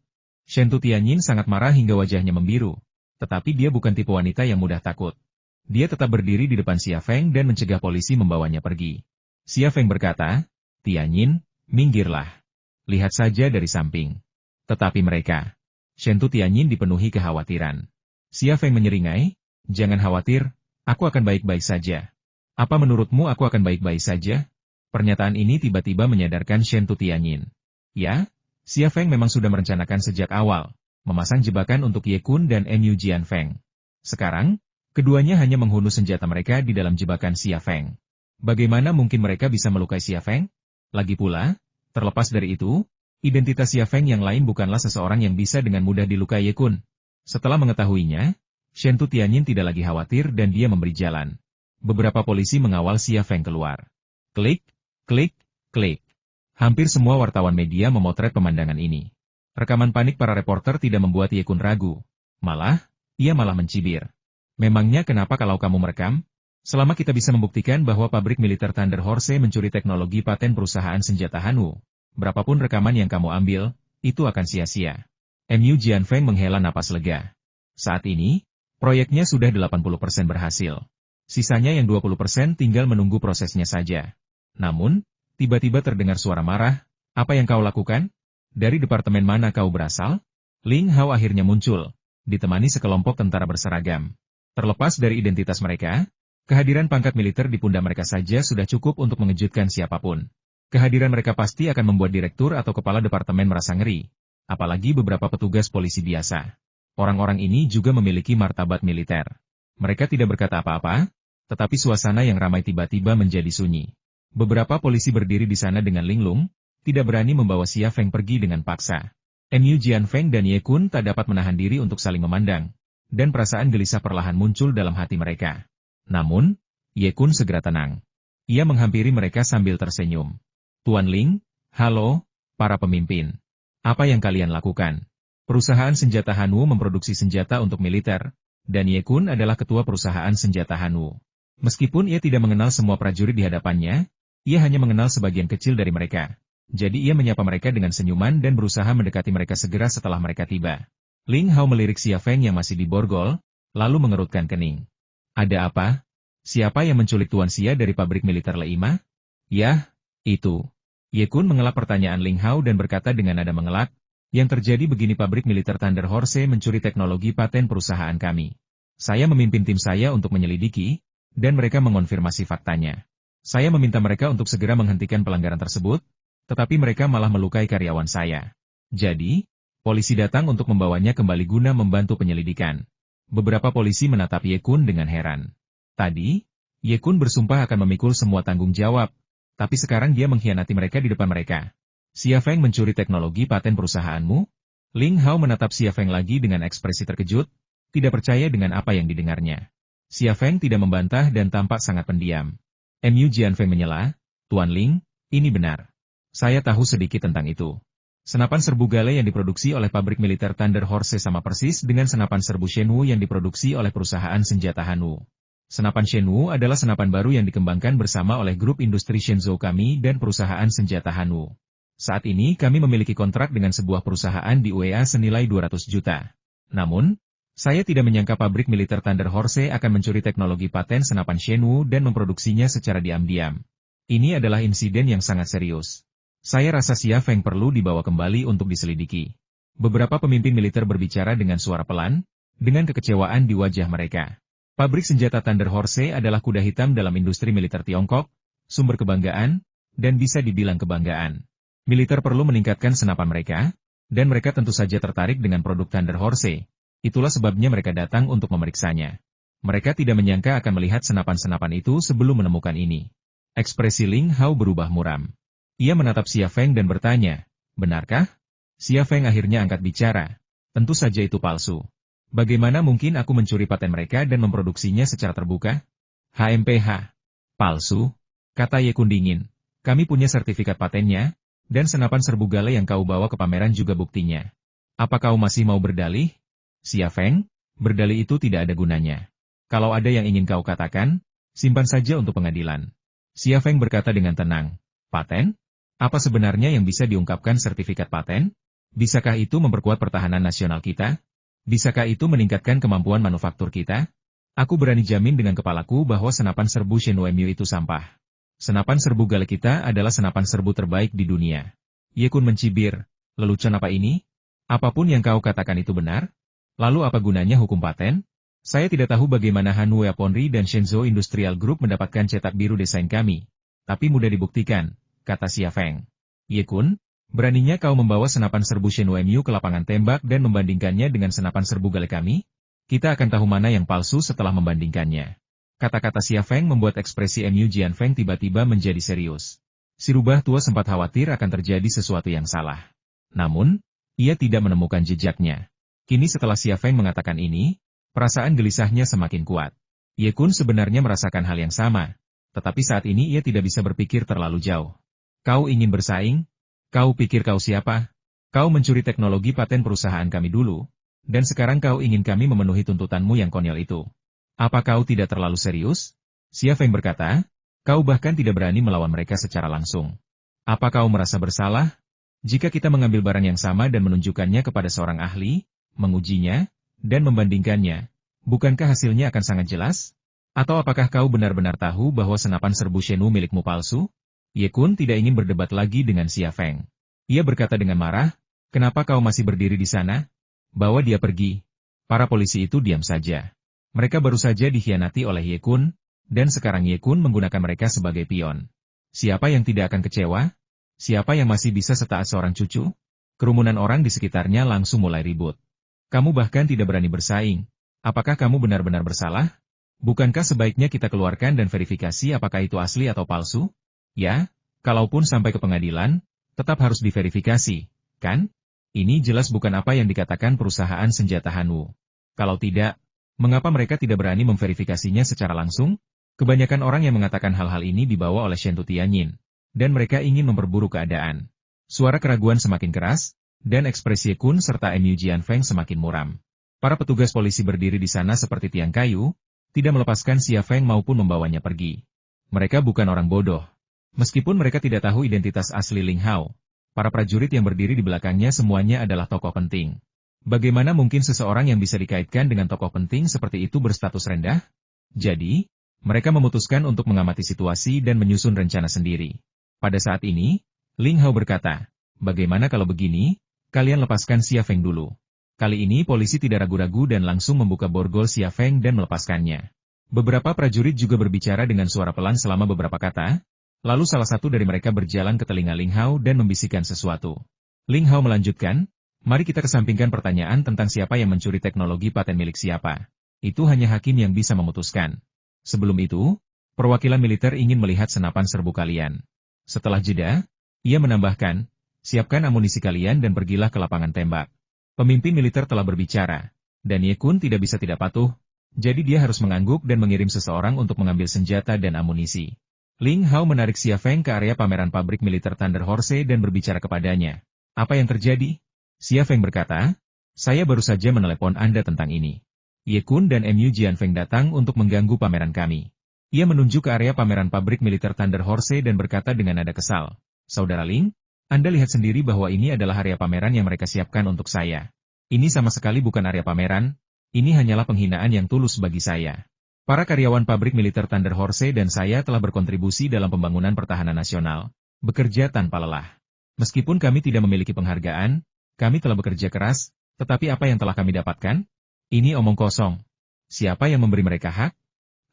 Shen Tutianyin sangat marah hingga wajahnya membiru, tetapi dia bukan tipe wanita yang mudah takut. Dia tetap berdiri di depan Xia Feng dan mencegah polisi membawanya pergi. Xia Feng berkata, Tianyin, minggirlah. Lihat saja dari samping. Tetapi mereka. Shen Tutianyin dipenuhi kekhawatiran. Xia Feng menyeringai, jangan khawatir, aku akan baik-baik saja. Apa menurutmu aku akan baik-baik saja? Pernyataan ini tiba-tiba menyadarkan Shen Tutianyin. Ya, Xia Feng memang sudah merencanakan sejak awal, memasang jebakan untuk Ye Kun dan Mu Jianfeng. Sekarang, keduanya hanya menghunus senjata mereka di dalam jebakan Xia Feng. Bagaimana mungkin mereka bisa melukai Xia Feng? Lagi pula, terlepas dari itu, Identitas Xia Feng yang lain bukanlah seseorang yang bisa dengan mudah dilukai Ye Kun. Setelah mengetahuinya, Shen Tu Tianyin tidak lagi khawatir dan dia memberi jalan. Beberapa polisi mengawal Xia Feng keluar. Klik, klik, klik. Hampir semua wartawan media memotret pemandangan ini. Rekaman panik para reporter tidak membuat Ye Kun ragu. Ia malah mencibir. Memangnya kenapa kalau kamu merekam? Selama kita bisa membuktikan bahwa pabrik militer Thunder Horse mencuri teknologi paten perusahaan senjata Hanwoo, berapapun rekaman yang kamu ambil, itu akan sia-sia. Mu Jianfeng menghela napas lega. Saat ini, proyeknya sudah 80% berhasil. Sisanya yang 20% tinggal menunggu prosesnya saja. Namun, tiba-tiba terdengar suara marah. Apa yang kau lakukan? Dari departemen mana kau berasal? Ling Hao akhirnya muncul, ditemani sekelompok tentara berseragam. Terlepas dari identitas mereka, kehadiran pangkat militer di pundak mereka saja sudah cukup untuk mengejutkan siapapun. Kehadiran mereka pasti akan membuat direktur atau kepala departemen merasa ngeri. Apalagi beberapa petugas polisi biasa. Orang-orang ini juga memiliki martabat militer. Mereka tidak berkata apa-apa, tetapi suasana yang ramai tiba-tiba menjadi sunyi. Beberapa polisi berdiri di sana dengan linglung, tidak berani membawa Xia Feng pergi dengan paksa. Mu Jianfeng dan Ye Kun tak dapat menahan diri untuk saling memandang, dan perasaan gelisah perlahan muncul dalam hati mereka. Namun, Ye Kun segera tenang. Ia menghampiri mereka sambil tersenyum. Tuan Ling, halo, para pemimpin. Apa yang kalian lakukan? Perusahaan senjata Hanwoo memproduksi senjata untuk militer, dan Ye Kun adalah ketua perusahaan senjata Hanwoo. Meskipun ia tidak mengenal semua prajurit di hadapannya, ia hanya mengenal sebagian kecil dari mereka. Jadi ia menyapa mereka dengan senyuman dan berusaha mendekati mereka segera setelah mereka tiba. Ling Hao melirik Xia Feng yang masih diborgol, lalu mengerutkan kening. Ada apa? Siapa yang menculik Tuan Xia dari pabrik militer Leima? Yah, itu. Ye Kun mengelak pertanyaan Ling Hao dan berkata dengan nada mengelak, yang terjadi begini pabrik militer Thunder Horse mencuri teknologi paten perusahaan kami. Saya memimpin tim saya untuk menyelidiki, dan mereka mengonfirmasi faktanya. Saya meminta mereka untuk segera menghentikan pelanggaran tersebut, tetapi mereka malah melukai karyawan saya. Jadi, polisi datang untuk membawanya kembali guna membantu penyelidikan. Beberapa polisi menatap Ye Kun dengan heran. Tadi, Ye Kun bersumpah akan memikul semua tanggung jawab, tapi sekarang dia mengkhianati mereka di depan mereka. Xia Feng mencuri teknologi paten perusahaanmu? Ling Hao menatap Xia Feng lagi dengan ekspresi terkejut, tidak percaya dengan apa yang didengarnya. Xia Feng tidak membantah dan tampak sangat pendiam. Mu Jianfeng menyela, Tuan Ling, ini benar. Saya tahu sedikit tentang itu. Senapan serbu Gale yang diproduksi oleh pabrik militer Thunder Horse sama persis dengan senapan serbu Shenwu yang diproduksi oleh perusahaan senjata Hanwoo. Senapan Shenwu adalah senapan baru yang dikembangkan bersama oleh grup industri Shenzhou kami dan perusahaan senjata Hanwoo. Saat ini kami memiliki kontrak dengan sebuah perusahaan di UEA senilai 200 juta. Namun, saya tidak menyangka pabrik militer Thunder Horse akan mencuri teknologi paten senapan Shenwu dan memproduksinya secara diam-diam. Ini adalah insiden yang sangat serius. Saya rasa Xia Feng perlu dibawa kembali untuk diselidiki. Beberapa pemimpin militer berbicara dengan suara pelan, dengan kekecewaan di wajah mereka. Pabrik senjata Thunder Horse adalah kuda hitam dalam industri militer Tiongkok, sumber kebanggaan, dan bisa dibilang kebanggaan. Militer perlu meningkatkan senapan mereka, dan mereka tentu saja tertarik dengan produk Thunder Horse. Itulah sebabnya mereka datang untuk memeriksanya. Mereka tidak menyangka akan melihat senapan-senapan itu sebelum menemukan ini. Ekspresi Ling Hao berubah muram. Ia menatap Xia Feng dan bertanya, benarkah? Xia Feng akhirnya angkat bicara. Tentu saja itu palsu. Bagaimana mungkin aku mencuri paten mereka dan memproduksinya secara terbuka? HMPH. Palsu? Kata Ye Kun dingin. Kami punya sertifikat patennya, dan senapan serbu Gale yang kau bawa ke pameran juga buktinya. Apa kau masih mau berdalih? Xia Feng, berdalih itu tidak ada gunanya. Kalau ada yang ingin kau katakan, simpan saja untuk pengadilan. Xia Feng berkata dengan tenang. Paten? Apa sebenarnya yang bisa diungkapkan sertifikat paten? Bisakah itu memperkuat pertahanan nasional kita? Bisakah itu meningkatkan kemampuan manufaktur kita? Aku berani jamin dengan kepalaku bahwa senapan serbu Shenwu itu sampah. Senapan serbu Gale kita adalah senapan serbu terbaik di dunia. Ye Kun mencibir, lelucon apa ini? Apapun yang kau katakan itu benar? Lalu apa gunanya hukum paten? Saya tidak tahu bagaimana Hanwoo Yaponri dan Shenzhou Industrial Group mendapatkan cetak biru desain kami. Tapi mudah dibuktikan, kata Xia Feng. Ye Kun, beraninya kau membawa senapan serbu Shenwu ke lapangan tembak dan membandingkannya dengan senapan serbu Gale kami? Kita akan tahu mana yang palsu setelah membandingkannya. Kata-kata Xia Feng membuat ekspresi Mu Jianfeng tiba-tiba menjadi serius. Si rubah tua sempat khawatir akan terjadi sesuatu yang salah. Namun, ia tidak menemukan jejaknya. Kini setelah Xia Feng mengatakan ini, perasaan gelisahnya semakin kuat. Ye Kun sebenarnya merasakan hal yang sama, tetapi saat ini ia tidak bisa berpikir terlalu jauh. Kau ingin bersaing? Kau pikir kau siapa? Kau mencuri teknologi paten perusahaan kami dulu, dan sekarang kau ingin kami memenuhi tuntutanmu yang konyol itu. Apa kau tidak terlalu serius? Xia Feng berkata, kau bahkan tidak berani melawan mereka secara langsung. Apa kau merasa bersalah? Jika kita mengambil barang yang sama dan menunjukkannya kepada seorang ahli, mengujinya, dan membandingkannya, bukankah hasilnya akan sangat jelas? Atau apakah kau benar-benar tahu bahwa senapan serbu Shenwu milikmu palsu? Ye Kun tidak ingin berdebat lagi dengan Xia Feng. Ia berkata dengan marah, kenapa kau masih berdiri di sana? Bawa dia pergi. Para polisi itu diam saja. Mereka baru saja dikhianati oleh Ye Kun, dan sekarang Ye Kun menggunakan mereka sebagai pion. Siapa yang tidak akan kecewa? Siapa yang masih bisa setaat seorang cucu? Kerumunan orang di sekitarnya langsung mulai ribut. Kamu bahkan tidak berani bersaing. Apakah kamu benar-benar bersalah? Bukankah sebaiknya kita keluarkan dan verifikasi apakah itu asli atau palsu? Ya, kalaupun sampai ke pengadilan, tetap harus diverifikasi, kan? Ini jelas bukan apa yang dikatakan perusahaan senjata Hanwu. Kalau tidak, mengapa mereka tidak berani memverifikasinya secara langsung? Kebanyakan orang yang mengatakan hal-hal ini dibawa oleh Shen Tutianyin, dan mereka ingin memperburuk keadaan. Suara keraguan semakin keras, dan ekspresi Kun serta Mu Jianfeng semakin muram. Para petugas polisi berdiri di sana seperti tiang kayu, tidak melepaskan Xia Feng maupun membawanya pergi. Mereka bukan orang bodoh. Meskipun mereka tidak tahu identitas asli Ling Hao, para prajurit yang berdiri di belakangnya semuanya adalah tokoh penting. Bagaimana mungkin seseorang yang bisa dikaitkan dengan tokoh penting seperti itu berstatus rendah? Jadi, mereka memutuskan untuk mengamati situasi dan menyusun rencana sendiri. Pada saat ini, Ling Hao berkata, bagaimana kalau begini, kalian lepaskan Xia Feng dulu. Kali ini polisi tidak ragu-ragu dan langsung membuka borgol Xia Feng dan melepaskannya. Beberapa prajurit juga berbicara dengan suara pelan selama beberapa kata, lalu salah satu dari mereka berjalan ke telinga Ling Hao dan membisikkan sesuatu. Ling Hao melanjutkan, mari kita kesampingkan pertanyaan tentang siapa yang mencuri teknologi paten milik siapa. Itu hanya hakim yang bisa memutuskan. Sebelum itu, perwakilan militer ingin melihat senapan serbu kalian. Setelah jeda, ia menambahkan, siapkan amunisi kalian dan pergilah ke lapangan tembak. Pemimpin militer telah berbicara, dan Ye Kun tidak bisa tidak patuh, jadi dia harus mengangguk dan mengirim seseorang untuk mengambil senjata dan amunisi. Ling Hao menarik Xia Feng ke area pameran pabrik militer Thunder Horse dan berbicara kepadanya. Apa yang terjadi? Xia Feng berkata, saya baru saja menelepon Anda tentang ini. Ye Kun dan Mu Jianfeng datang untuk mengganggu pameran kami. Ia menunjuk ke area pameran pabrik militer Thunder Horse dan berkata dengan nada kesal, Saudara Ling, Anda lihat sendiri bahwa ini adalah area pameran yang mereka siapkan untuk saya. Ini sama sekali bukan area pameran, ini hanyalah penghinaan yang tulus bagi saya. Para karyawan pabrik militer Thunder Horse dan saya telah berkontribusi dalam pembangunan pertahanan nasional, bekerja tanpa lelah. Meskipun kami tidak memiliki penghargaan, kami telah bekerja keras, tetapi apa yang telah kami dapatkan? Ini omong kosong. Siapa yang memberi mereka hak?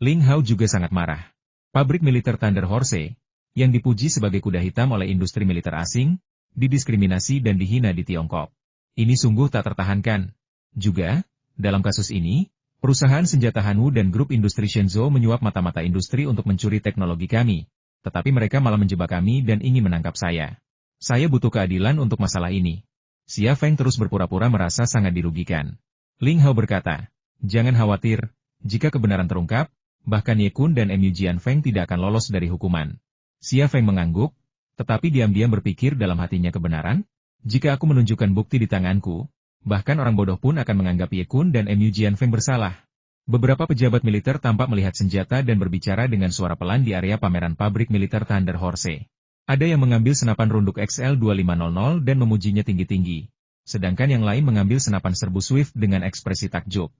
Ling Hao juga sangat marah. Pabrik militer Thunder Horse, yang dipuji sebagai kuda hitam oleh industri militer asing, didiskriminasi dan dihina di Tiongkok. Ini sungguh tak tertahankan. Juga, dalam kasus ini, perusahaan senjata Hanwu dan grup industri Shenzhou menyuap mata-mata industri untuk mencuri teknologi kami, tetapi mereka malah menjebak kami dan ingin menangkap saya. Saya butuh keadilan untuk masalah ini. Xia Feng terus berpura-pura merasa sangat dirugikan. Ling Hao berkata, jangan khawatir, jika kebenaran terungkap, bahkan Ye Kun dan Mu Jianfeng tidak akan lolos dari hukuman. Xia Feng mengangguk, tetapi diam-diam berpikir dalam hatinya kebenaran. Jika aku menunjukkan bukti di tanganku, bahkan orang bodoh pun akan menganggap Ye Kun dan Mu Jianfeng bersalah. Beberapa pejabat militer tampak melihat senjata dan berbicara dengan suara pelan di area pameran pabrik militer Thunder Horse. Ada yang mengambil senapan runduk XL2500 dan memujinya tinggi-tinggi, sedangkan yang lain mengambil senapan serbu Swift dengan ekspresi takjub.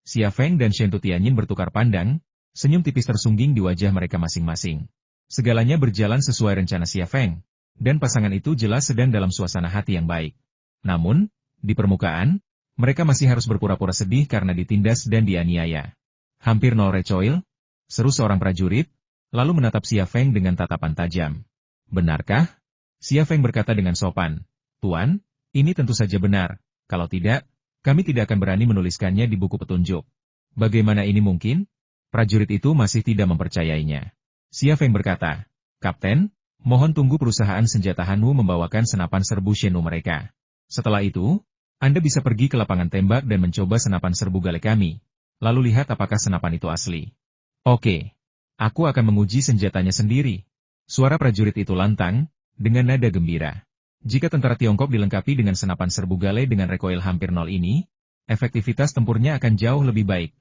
Xia Feng dan Shen Tutianyin bertukar pandang, senyum tipis tersungging di wajah mereka masing-masing. Segalanya berjalan sesuai rencana Xia Feng, dan pasangan itu jelas sedang dalam suasana hati yang baik. Namun, di permukaan, mereka masih harus berpura-pura sedih karena ditindas dan dianiaya. Hampir nol recoil, seru seorang prajurit, lalu menatap Xia Feng dengan tatapan tajam. Benarkah? Xia Feng berkata dengan sopan, Tuan, ini tentu saja benar, kalau tidak, kami tidak akan berani menuliskannya di buku petunjuk. Bagaimana ini mungkin? Prajurit itu masih tidak mempercayainya. Xia Feng berkata, Kapten, mohon tunggu perusahaan senjata Hanwu membawakan senapan serbu Shenwu mereka. Setelah itu, Anda bisa pergi ke lapangan tembak dan mencoba senapan serbu gale kami. Lalu lihat apakah senapan itu asli. Oke. Aku akan menguji senjatanya sendiri. Suara prajurit itu lantang, dengan nada gembira. Jika tentara Tiongkok dilengkapi dengan senapan serbu gale dengan recoil hampir nol ini, efektivitas tempurnya akan jauh lebih baik.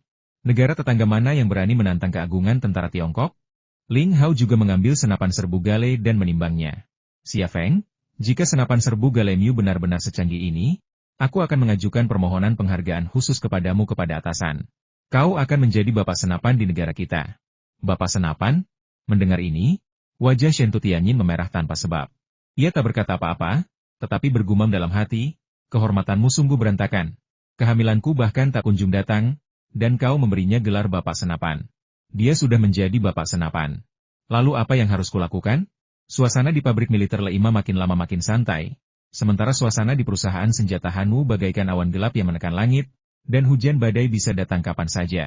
Negara tetangga mana yang berani menantang keagungan tentara Tiongkok? Ling Hao juga mengambil senapan serbu gale dan menimbangnya. Xia Feng, jika senapan serbu gale Miu benar-benar secanggih ini, aku akan mengajukan permohonan penghargaan khusus kepadamu kepada atasan. Kau akan menjadi bapak senapan di negara kita. Bapak senapan? Mendengar ini, wajah Shen Tutianyin memerah tanpa sebab. Ia tak berkata apa-apa, tetapi bergumam dalam hati, kehormatanmu sungguh berantakan. Kehamilanku bahkan tak kunjung datang, dan kau memberinya gelar bapak senapan. Dia sudah menjadi bapak senapan. Lalu apa yang harus kulakukan? Suasana di pabrik militer Leima makin lama makin santai, sementara suasana di perusahaan senjata Hanu bagaikan awan gelap yang menekan langit, dan hujan badai bisa datang kapan saja.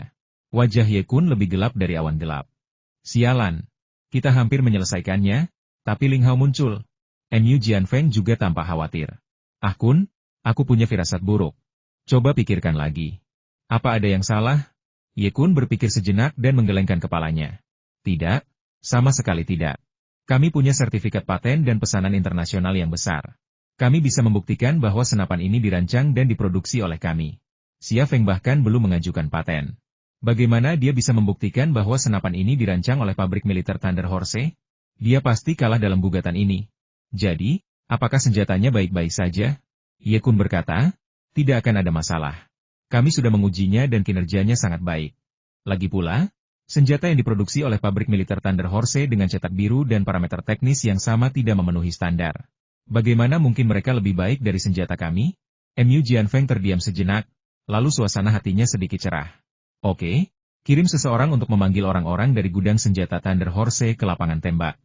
Wajah Ye Kun lebih gelap dari awan gelap. Sialan. Kita hampir menyelesaikannya, tapi Ling Hao muncul. Mu Jianfeng juga tampak khawatir. Ah Kun, aku punya firasat buruk. Coba pikirkan lagi. Apa ada yang salah? Ye Kun berpikir sejenak dan menggelengkan kepalanya. Tidak, sama sekali tidak. Kami punya sertifikat paten dan pesanan internasional yang besar. Kami bisa membuktikan bahwa senapan ini dirancang dan diproduksi oleh kami. Xia Feng bahkan belum mengajukan paten. Bagaimana dia bisa membuktikan bahwa senapan ini dirancang oleh pabrik militer Thunder Horse? Dia pasti kalah dalam gugatan ini. Jadi, apakah senjatanya baik-baik saja? Ye Kun berkata, tidak akan ada masalah. Kami sudah mengujinya dan kinerjanya sangat baik. Lagi pula, senjata yang diproduksi oleh pabrik militer Thunder Horse dengan cetak biru dan parameter teknis yang sama tidak memenuhi standar. Bagaimana mungkin mereka lebih baik dari senjata kami? Mu Jianfeng terdiam sejenak, lalu suasana hatinya sedikit cerah. Oke, kirim seseorang untuk memanggil orang-orang dari gudang senjata Thunder Horse ke lapangan tembak.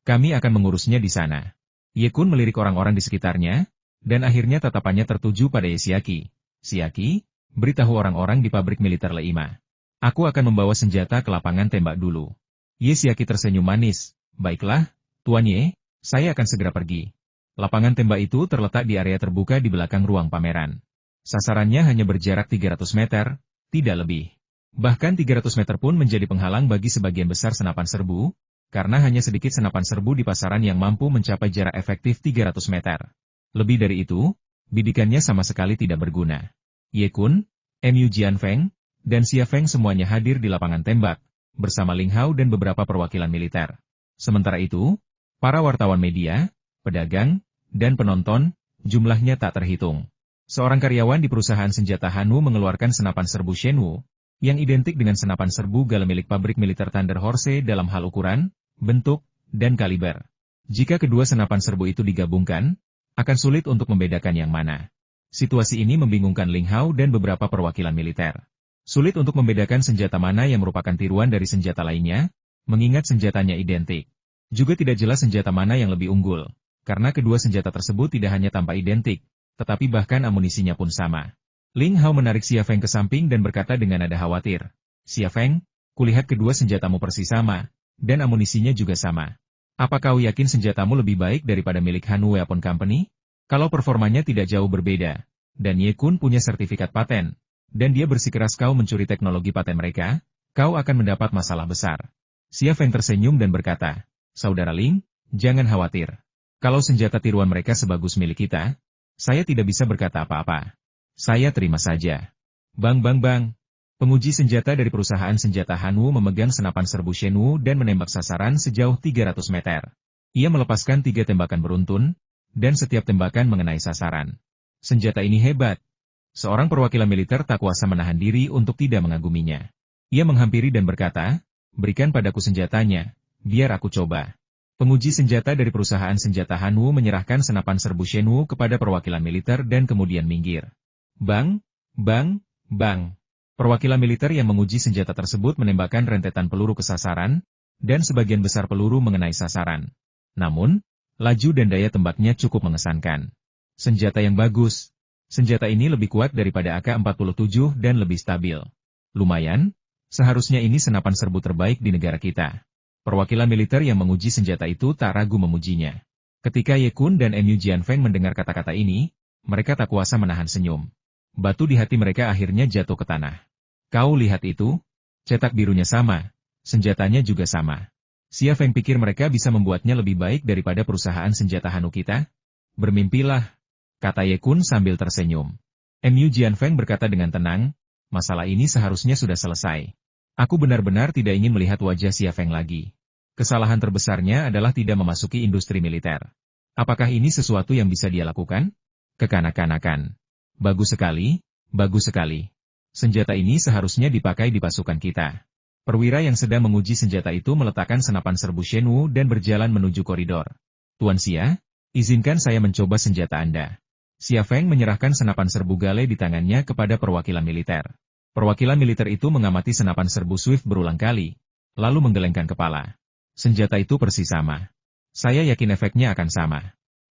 Kami akan mengurusnya di sana. Ye Kun melirik orang-orang di sekitarnya, dan akhirnya tatapannya tertuju pada Ye Xiaqi. Xiaqi, beritahu orang-orang di pabrik militer Leima. Aku akan membawa senjata ke lapangan tembak dulu. Ye Xiaqi tersenyum manis. Baiklah, Tuan Ye, saya akan segera pergi. Lapangan tembak itu terletak di area terbuka di belakang ruang pameran. Sasarannya hanya berjarak 300 meter, tidak lebih. Bahkan 300 meter pun menjadi penghalang bagi sebagian besar senapan serbu, karena hanya sedikit senapan serbu di pasaran yang mampu mencapai jarak efektif 300 meter. Lebih dari itu, bidikannya sama sekali tidak berguna. Ye Kun, Mu Jianfeng, dan Xia Feng semuanya hadir di lapangan tembak, bersama Ling Hao dan beberapa perwakilan militer. Sementara itu, para wartawan media, pedagang, dan penonton, jumlahnya tak terhitung. Seorang karyawan di perusahaan senjata Hanu mengeluarkan senapan serbu Shenwu, yang identik dengan senapan serbu gale milik pabrik militer Thunder Horse dalam hal ukuran, bentuk, dan kaliber. Jika kedua senapan serbu itu digabungkan, akan sulit untuk membedakan yang mana. Situasi ini membingungkan Ling Hao dan beberapa perwakilan militer. Sulit untuk membedakan senjata mana yang merupakan tiruan dari senjata lainnya, mengingat senjatanya identik. Juga tidak jelas senjata mana yang lebih unggul, karena kedua senjata tersebut tidak hanya tampak identik, tetapi bahkan amunisinya pun sama. Ling Hao menarik Xia Feng ke samping dan berkata dengan nada khawatir, Xia Feng, kulihat kedua senjatamu persis sama, dan amunisinya juga sama. Apa kau yakin senjatamu lebih baik daripada milik Hanu Weapon Company? Kalau performanya tidak jauh berbeda, dan Ye Kun punya sertifikat paten, dan dia bersikeras kau mencuri teknologi paten mereka, kau akan mendapat masalah besar. Xia Feng tersenyum dan berkata, Saudara Ling, jangan khawatir. Kalau senjata tiruan mereka sebagus milik kita, saya tidak bisa berkata apa-apa. Saya terima saja. Bang bang bang. Penguji senjata dari perusahaan senjata Hanu memegang senapan serbu Shenwu dan menembak sasaran sejauh 300 meter. Ia melepaskan 3 tembakan beruntun, dan setiap tembakan mengenai sasaran. Senjata ini hebat. Seorang perwakilan militer tak kuasa menahan diri untuk tidak mengaguminya. Ia menghampiri dan berkata, berikan padaku senjatanya, biar aku coba. Penguji senjata dari perusahaan senjata Hanu menyerahkan senapan serbu Shenwu kepada perwakilan militer dan kemudian minggir. Bang, bang, bang. Perwakilan militer yang menguji senjata tersebut menembakkan rentetan peluru ke sasaran, dan sebagian besar peluru mengenai sasaran. Namun, laju dan daya tembaknya cukup mengesankan. Senjata yang bagus. Senjata ini lebih kuat daripada AK-47 dan lebih stabil. Lumayan, seharusnya ini senapan serbu terbaik di negara kita. Perwakilan militer yang menguji senjata itu tak ragu memujinya. Ketika Ye Kun dan Mu Jianfeng mendengar kata-kata ini, mereka tak kuasa menahan senyum. Batu di hati mereka akhirnya jatuh ke tanah. Kau lihat itu? Cetak birunya sama, senjatanya juga sama. Xia Feng pikir mereka bisa membuatnya lebih baik daripada perusahaan senjata Hanu kita? Bermimpilah, kata Ye Kun sambil tersenyum. Mu Jianfeng berkata dengan tenang, masalah ini seharusnya sudah selesai. Aku benar-benar tidak ingin melihat wajah Xia Feng lagi. Kesalahan terbesarnya adalah tidak memasuki industri militer. Apakah ini sesuatu yang bisa dia lakukan? Kekanak-kanakan. Bagus sekali, bagus sekali. Senjata ini seharusnya dipakai di pasukan kita. Perwira yang sedang menguji senjata itu meletakkan senapan serbu Shenwu dan berjalan menuju koridor. Tuan Xia, izinkan saya mencoba senjata Anda. Xia Feng menyerahkan senapan serbu Gale di tangannya kepada perwakilan militer. Perwakilan militer itu mengamati senapan serbu Swift berulang kali, lalu menggelengkan kepala. Senjata itu persis sama. Saya yakin efeknya akan sama.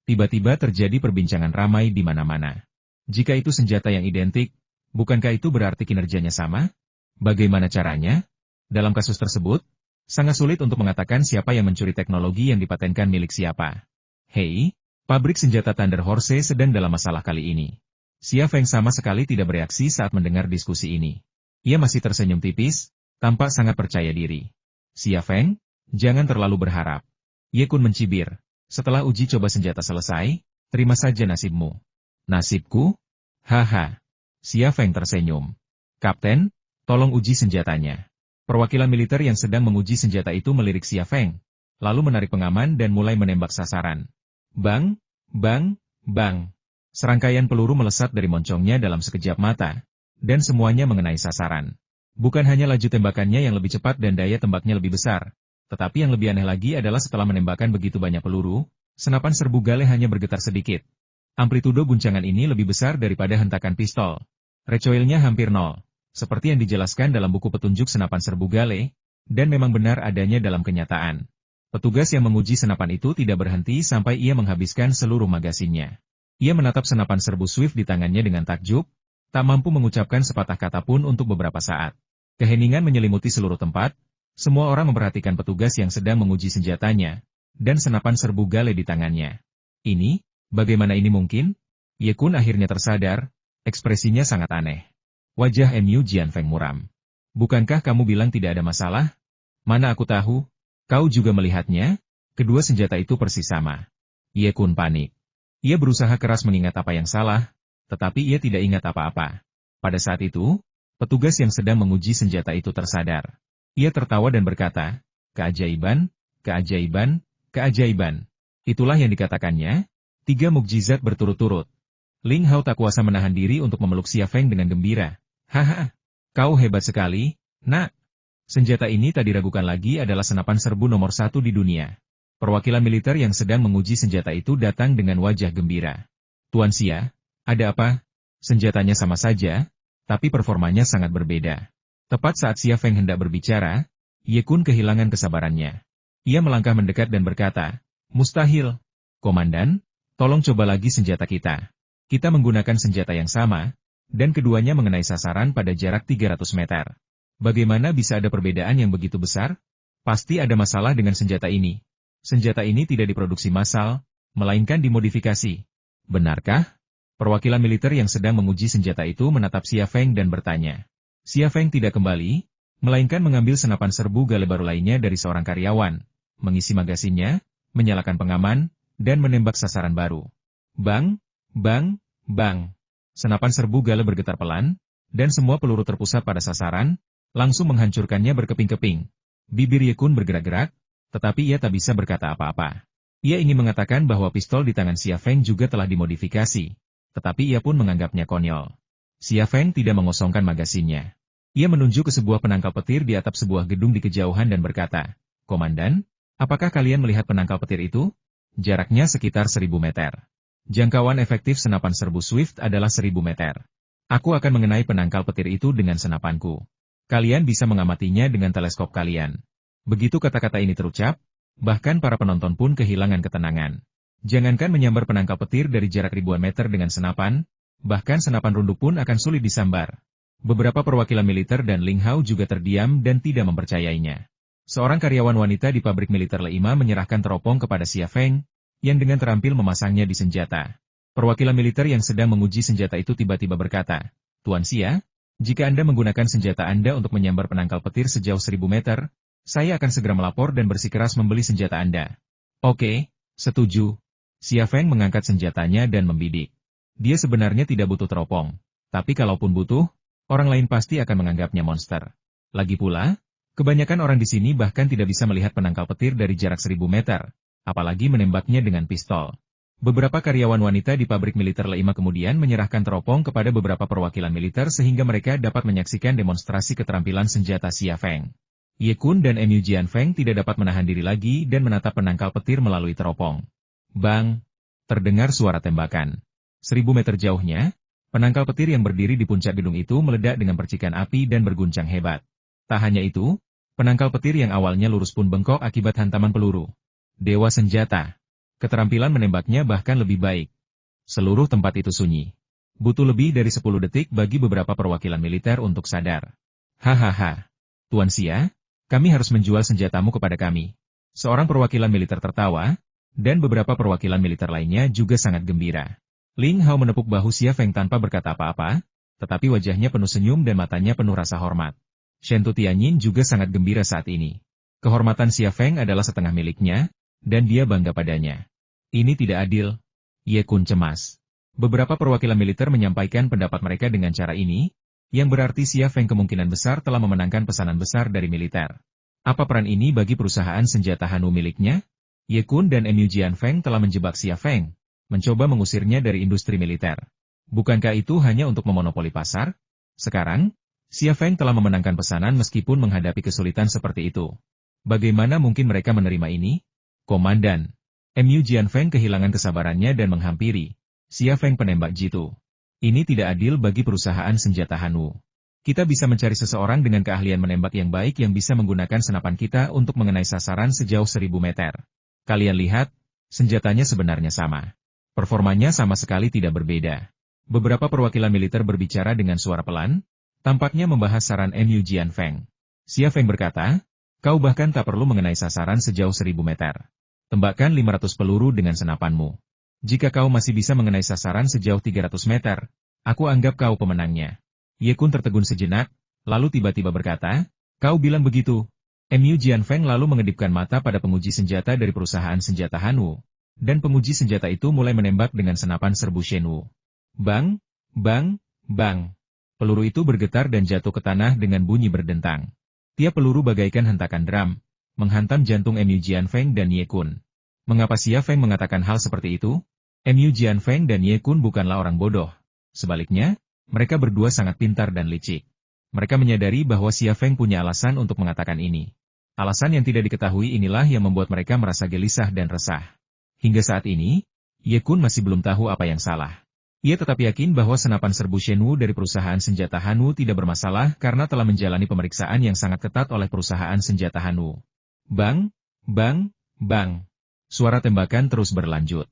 Tiba-tiba terjadi perbincangan ramai di mana-mana. Jika itu senjata yang identik, bukankah itu berarti kinerjanya sama? Bagaimana caranya? Dalam kasus tersebut, sangat sulit untuk mengatakan siapa yang mencuri teknologi yang dipatenkan milik siapa. Hei, pabrik senjata Thunder Horse sedang dalam masalah kali ini. Xia Feng sama sekali tidak bereaksi saat mendengar diskusi ini. Ia masih tersenyum tipis, tampak sangat percaya diri. Xia Feng, jangan terlalu berharap. Ye Kun mencibir. Setelah uji coba senjata selesai, terima saja nasibmu. Nasibku? Haha. Xia Feng tersenyum. Kapten, tolong uji senjatanya. Perwakilan militer yang sedang menguji senjata itu melirik Xia Feng, lalu menarik pengaman dan mulai menembak sasaran. Bang, bang, bang. Serangkaian peluru melesat dari moncongnya dalam sekejap mata, dan semuanya mengenai sasaran. Bukan hanya laju tembakannya yang lebih cepat dan daya tembaknya lebih besar, tetapi yang lebih aneh lagi adalah setelah menembakkan begitu banyak peluru, senapan serbu Gale hanya bergetar sedikit. Amplitudo guncangan ini lebih besar daripada hentakan pistol. Recoilnya hampir nol, seperti yang dijelaskan dalam buku petunjuk senapan serbu Gale, dan memang benar adanya dalam kenyataan. Petugas yang menguji senapan itu tidak berhenti sampai ia menghabiskan seluruh magasinnya. Ia menatap senapan serbu Swift di tangannya dengan takjub, tak mampu mengucapkan sepatah kata pun untuk beberapa saat. Keheningan menyelimuti seluruh tempat, semua orang memperhatikan petugas yang sedang menguji senjatanya, dan senapan serbu Gale di tangannya. Ini, bagaimana ini mungkin? Ye Kun akhirnya tersadar, ekspresinya sangat aneh. Wajah Mu Jianfeng muram. Bukankah kamu bilang tidak ada masalah? Mana aku tahu? Kau juga melihatnya? Kedua senjata itu persis sama. Ye Kun panik. Ia berusaha keras mengingat apa yang salah, tetapi ia tidak ingat apa-apa. Pada saat itu, petugas yang sedang menguji senjata itu tersadar. Ia tertawa dan berkata, keajaiban, keajaiban, keajaiban. Itulah yang dikatakannya, 3 mukjizat berturut-turut. Ling Hao tak kuasa menahan diri untuk memeluk Xia Feng dengan gembira. Haha, kau hebat sekali, nak. Senjata ini tak diragukan lagi adalah senapan serbu nomor 1 di dunia. Perwakilan militer yang sedang menguji senjata itu datang dengan wajah gembira. Tuan Xia, ada apa? Senjatanya sama saja, tapi performanya sangat berbeda. Tepat saat Xia Feng hendak berbicara, Ye Kun kehilangan kesabarannya. Ia melangkah mendekat dan berkata, mustahil. Komandan, tolong coba lagi senjata kita. Kita menggunakan senjata yang sama, dan keduanya mengenai sasaran pada jarak 300 meter. Bagaimana bisa ada perbedaan yang begitu besar? Pasti ada masalah dengan senjata ini. Senjata ini tidak diproduksi massal, melainkan dimodifikasi. Benarkah? Perwakilan militer yang sedang menguji senjata itu menatap Xia Feng dan bertanya. Xia Feng tidak kembali, melainkan mengambil senapan serbu Gale baru lainnya dari seorang karyawan, mengisi magasinnya, menyalakan pengaman, dan menembak sasaran baru. Bang, bang, bang. Senapan serbu Gale bergetar pelan, dan semua peluru terpusat pada sasaran, langsung menghancurkannya berkeping-keping. Bibir Ye Kun bergerak-gerak, tetapi ia tak bisa berkata apa-apa. Ia ingin mengatakan bahwa pistol di tangan Xia Feng juga telah dimodifikasi, tetapi ia pun menganggapnya konyol. Xia Feng tidak mengosongkan magasinnya. Ia menunjuk ke sebuah penangkal petir di atap sebuah gedung di kejauhan dan berkata, Komandan, apakah kalian melihat penangkal petir itu? Jaraknya sekitar 1000 meter. Jangkauan efektif senapan serbu Swift adalah 1000 meter. Aku akan mengenai penangkal petir itu dengan senapanku. Kalian bisa mengamatinya dengan teleskop kalian. Begitu kata-kata ini terucap, bahkan para penonton pun kehilangan ketenangan. Jangankan menyambar penangkal petir dari jarak ribuan meter dengan senapan, bahkan senapan runduk pun akan sulit disambar. Beberapa perwakilan militer dan Ling Hao juga terdiam dan tidak mempercayainya. Seorang karyawan wanita di pabrik militer Le Ima menyerahkan teropong kepada Xia Feng, yang dengan terampil memasangnya di senjata. Perwakilan militer yang sedang menguji senjata itu tiba-tiba berkata, Tuan Xia, jika Anda menggunakan senjata Anda untuk menyambar penangkal petir sejauh 1000 meter, saya akan segera melapor dan bersikeras membeli senjata Anda. Oke, setuju. Xia Feng mengangkat senjatanya dan membidik. Dia sebenarnya tidak butuh teropong. Tapi kalaupun butuh, orang lain pasti akan menganggapnya monster. Lagi pula, kebanyakan orang di sini bahkan tidak bisa melihat penangkal petir dari jarak 1000 meter, apalagi menembaknya dengan pistol. Beberapa karyawan wanita di pabrik militer Leima kemudian menyerahkan teropong kepada beberapa perwakilan militer sehingga mereka dapat menyaksikan demonstrasi keterampilan senjata Xia Feng. Ye Kun dan Mu Jianfeng tidak dapat menahan diri lagi dan menatap penangkal petir melalui teropong. Bang! Terdengar suara tembakan. 1000 meter jauhnya, penangkal petir yang berdiri di puncak gedung itu meledak dengan percikan api dan berguncang hebat. Tak hanya itu, penangkal petir yang awalnya lurus pun bengkok akibat hantaman peluru. Dewa senjata. Keterampilan menembaknya bahkan lebih baik. Seluruh tempat itu sunyi. Butuh lebih dari 10 detik bagi beberapa perwakilan militer untuk sadar. Hahaha. Tuan Xia, kami harus menjual senjatamu kepada kami. Seorang perwakilan militer tertawa, dan beberapa perwakilan militer lainnya juga sangat gembira. Ling Hao menepuk bahu Xia Feng tanpa berkata apa-apa, tetapi wajahnya penuh senyum dan matanya penuh rasa hormat. Shen Tutianyin juga sangat gembira saat ini. Kehormatan Xia Feng adalah setengah miliknya, dan dia bangga padanya. Ini tidak adil. Ye Kun cemas. Beberapa perwakilan militer menyampaikan pendapat mereka dengan cara ini, yang berarti Xia Feng kemungkinan besar telah memenangkan pesanan besar dari militer. Apa peran ini bagi perusahaan senjata Hanu miliknya? Ye Kun dan Mu Jianfeng telah menjebak Xia Feng, mencoba mengusirnya dari industri militer. Bukankah itu hanya untuk memonopoli pasar? Sekarang, Xia Feng telah memenangkan pesanan meskipun menghadapi kesulitan seperti itu. Bagaimana mungkin mereka menerima ini? Komandan. Mu Jianfeng kehilangan kesabarannya dan menghampiri Xia Feng penembak jitu. Ini tidak adil bagi perusahaan senjata Hanu. Kita bisa mencari seseorang dengan keahlian menembak yang baik yang bisa menggunakan senapan kita untuk mengenai sasaran sejauh 1000 meter. Kalian lihat, senjatanya sebenarnya sama. Performanya sama sekali tidak berbeda. Beberapa perwakilan militer berbicara dengan suara pelan, tampaknya membahas saran Mu Jianfeng. Xia Feng berkata, kau bahkan tak perlu mengenai sasaran sejauh 1000 meter. Tembakkan 500 peluru dengan senapanmu. Jika kau masih bisa mengenai sasaran sejauh 300 meter, aku anggap kau pemenangnya. Ye Kun tertegun sejenak, lalu tiba-tiba berkata, kau bilang begitu. Mu Jianfeng lalu mengedipkan mata pada penguji senjata dari perusahaan senjata Hanu, dan penguji senjata itu mulai menembak dengan senapan serbu Shenwu. Bang, bang, bang. Peluru itu bergetar dan jatuh ke tanah dengan bunyi berdentang. Tiap peluru bagaikan hentakan drum, menghantam jantung Mu Jianfeng dan Ye Kun. Mengapa Xia Feng mengatakan hal seperti itu? Mu Jianfeng dan Ye Kun bukanlah orang bodoh. Sebaliknya, mereka berdua sangat pintar dan licik. Mereka menyadari bahwa Xia Feng punya alasan untuk mengatakan ini. Alasan yang tidak diketahui inilah yang membuat mereka merasa gelisah dan resah. Hingga saat ini, Ye Kun masih belum tahu apa yang salah. Ia tetap yakin bahwa senapan serbu Shenwu dari perusahaan senjata Hanu tidak bermasalah karena telah menjalani pemeriksaan yang sangat ketat oleh perusahaan senjata Hanu. Bang, bang, bang. Suara tembakan terus berlanjut.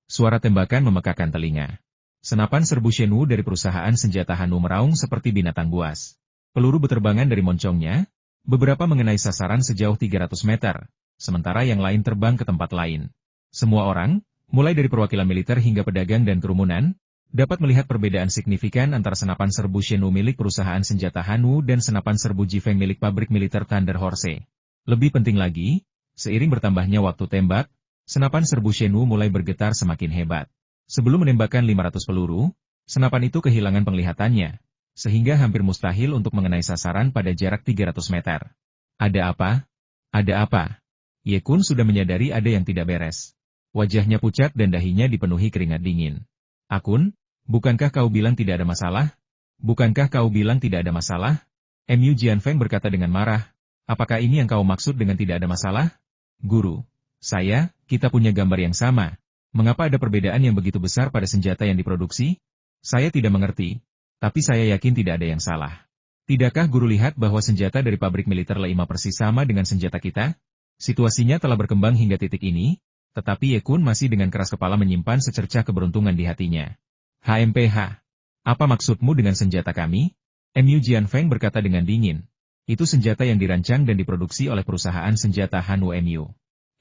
Suara tembakan memekakan telinga. Senapan serbu Shenwu dari perusahaan senjata Hanu meraung seperti binatang buas. Peluru beterbangan dari moncongnya, beberapa mengenai sasaran sejauh 300 meter, sementara yang lain terbang ke tempat lain. Semua orang, mulai dari perwakilan militer hingga pedagang dan kerumunan, dapat melihat perbedaan signifikan antara senapan serbu Shenwu milik perusahaan senjata Hanu dan senapan serbu Jifeng milik pabrik militer Thunder Horse. Lebih penting lagi, seiring bertambahnya waktu tembak, senapan serbu Shenwu mulai bergetar semakin hebat. Sebelum menembakkan 500 peluru, senapan itu kehilangan penglihatannya, sehingga hampir mustahil untuk mengenai sasaran pada jarak 300 meter. Ada apa? Ada apa? Ye Kun sudah menyadari ada yang tidak beres. Wajahnya pucat dan dahinya dipenuhi keringat dingin. Akun, bukankah kau bilang tidak ada masalah? Bukankah kau bilang tidak ada masalah? Mu Jianfeng berkata dengan marah. Apakah ini yang kau maksud dengan tidak ada masalah? Guru, kita punya gambar yang sama. Mengapa ada perbedaan yang begitu besar pada senjata yang diproduksi? Saya tidak mengerti, tapi saya yakin tidak ada yang salah. Tidakkah guru lihat bahwa senjata dari pabrik militer Leima persis sama dengan senjata kita? Situasinya telah berkembang hingga titik ini, tetapi Ye Kun masih dengan keras kepala menyimpan secercah keberuntungan di hatinya. HMPH. Apa maksudmu dengan senjata kami? Mu Jianfeng berkata dengan dingin. Itu senjata yang dirancang dan diproduksi oleh perusahaan senjata Hanu Mu.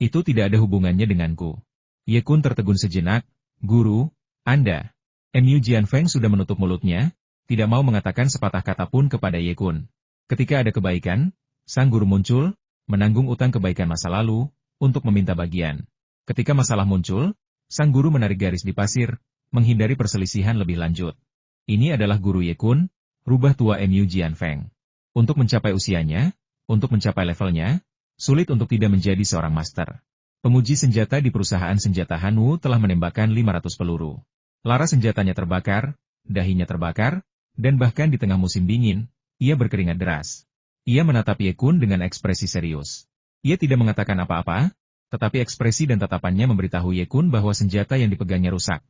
Itu tidak ada hubungannya denganku. Ye Kun tertegun sejenak. Guru, Anda. Mu Jianfeng sudah menutup mulutnya, tidak mau mengatakan sepatah kata pun kepada Ye Kun. Ketika ada kebaikan, sang guru muncul, menanggung utang kebaikan masa lalu, untuk meminta bagian. Ketika masalah muncul, sang guru menarik garis di pasir, menghindari perselisihan lebih lanjut. Ini adalah guru Ye Kun, rubah tua Mu Jianfeng. Untuk mencapai usianya, untuk mencapai levelnya, sulit untuk tidak menjadi seorang master. Penguji senjata di perusahaan senjata Hanwu telah menembakkan 500 peluru. Laras senjatanya terbakar, dahinya terbakar, dan bahkan di tengah musim dingin, ia berkeringat deras. Ia menatap Ye Kun dengan ekspresi serius. Ia tidak mengatakan apa-apa, tetapi ekspresi dan tatapannya memberitahu Ye Kun bahwa senjata yang dipegangnya rusak.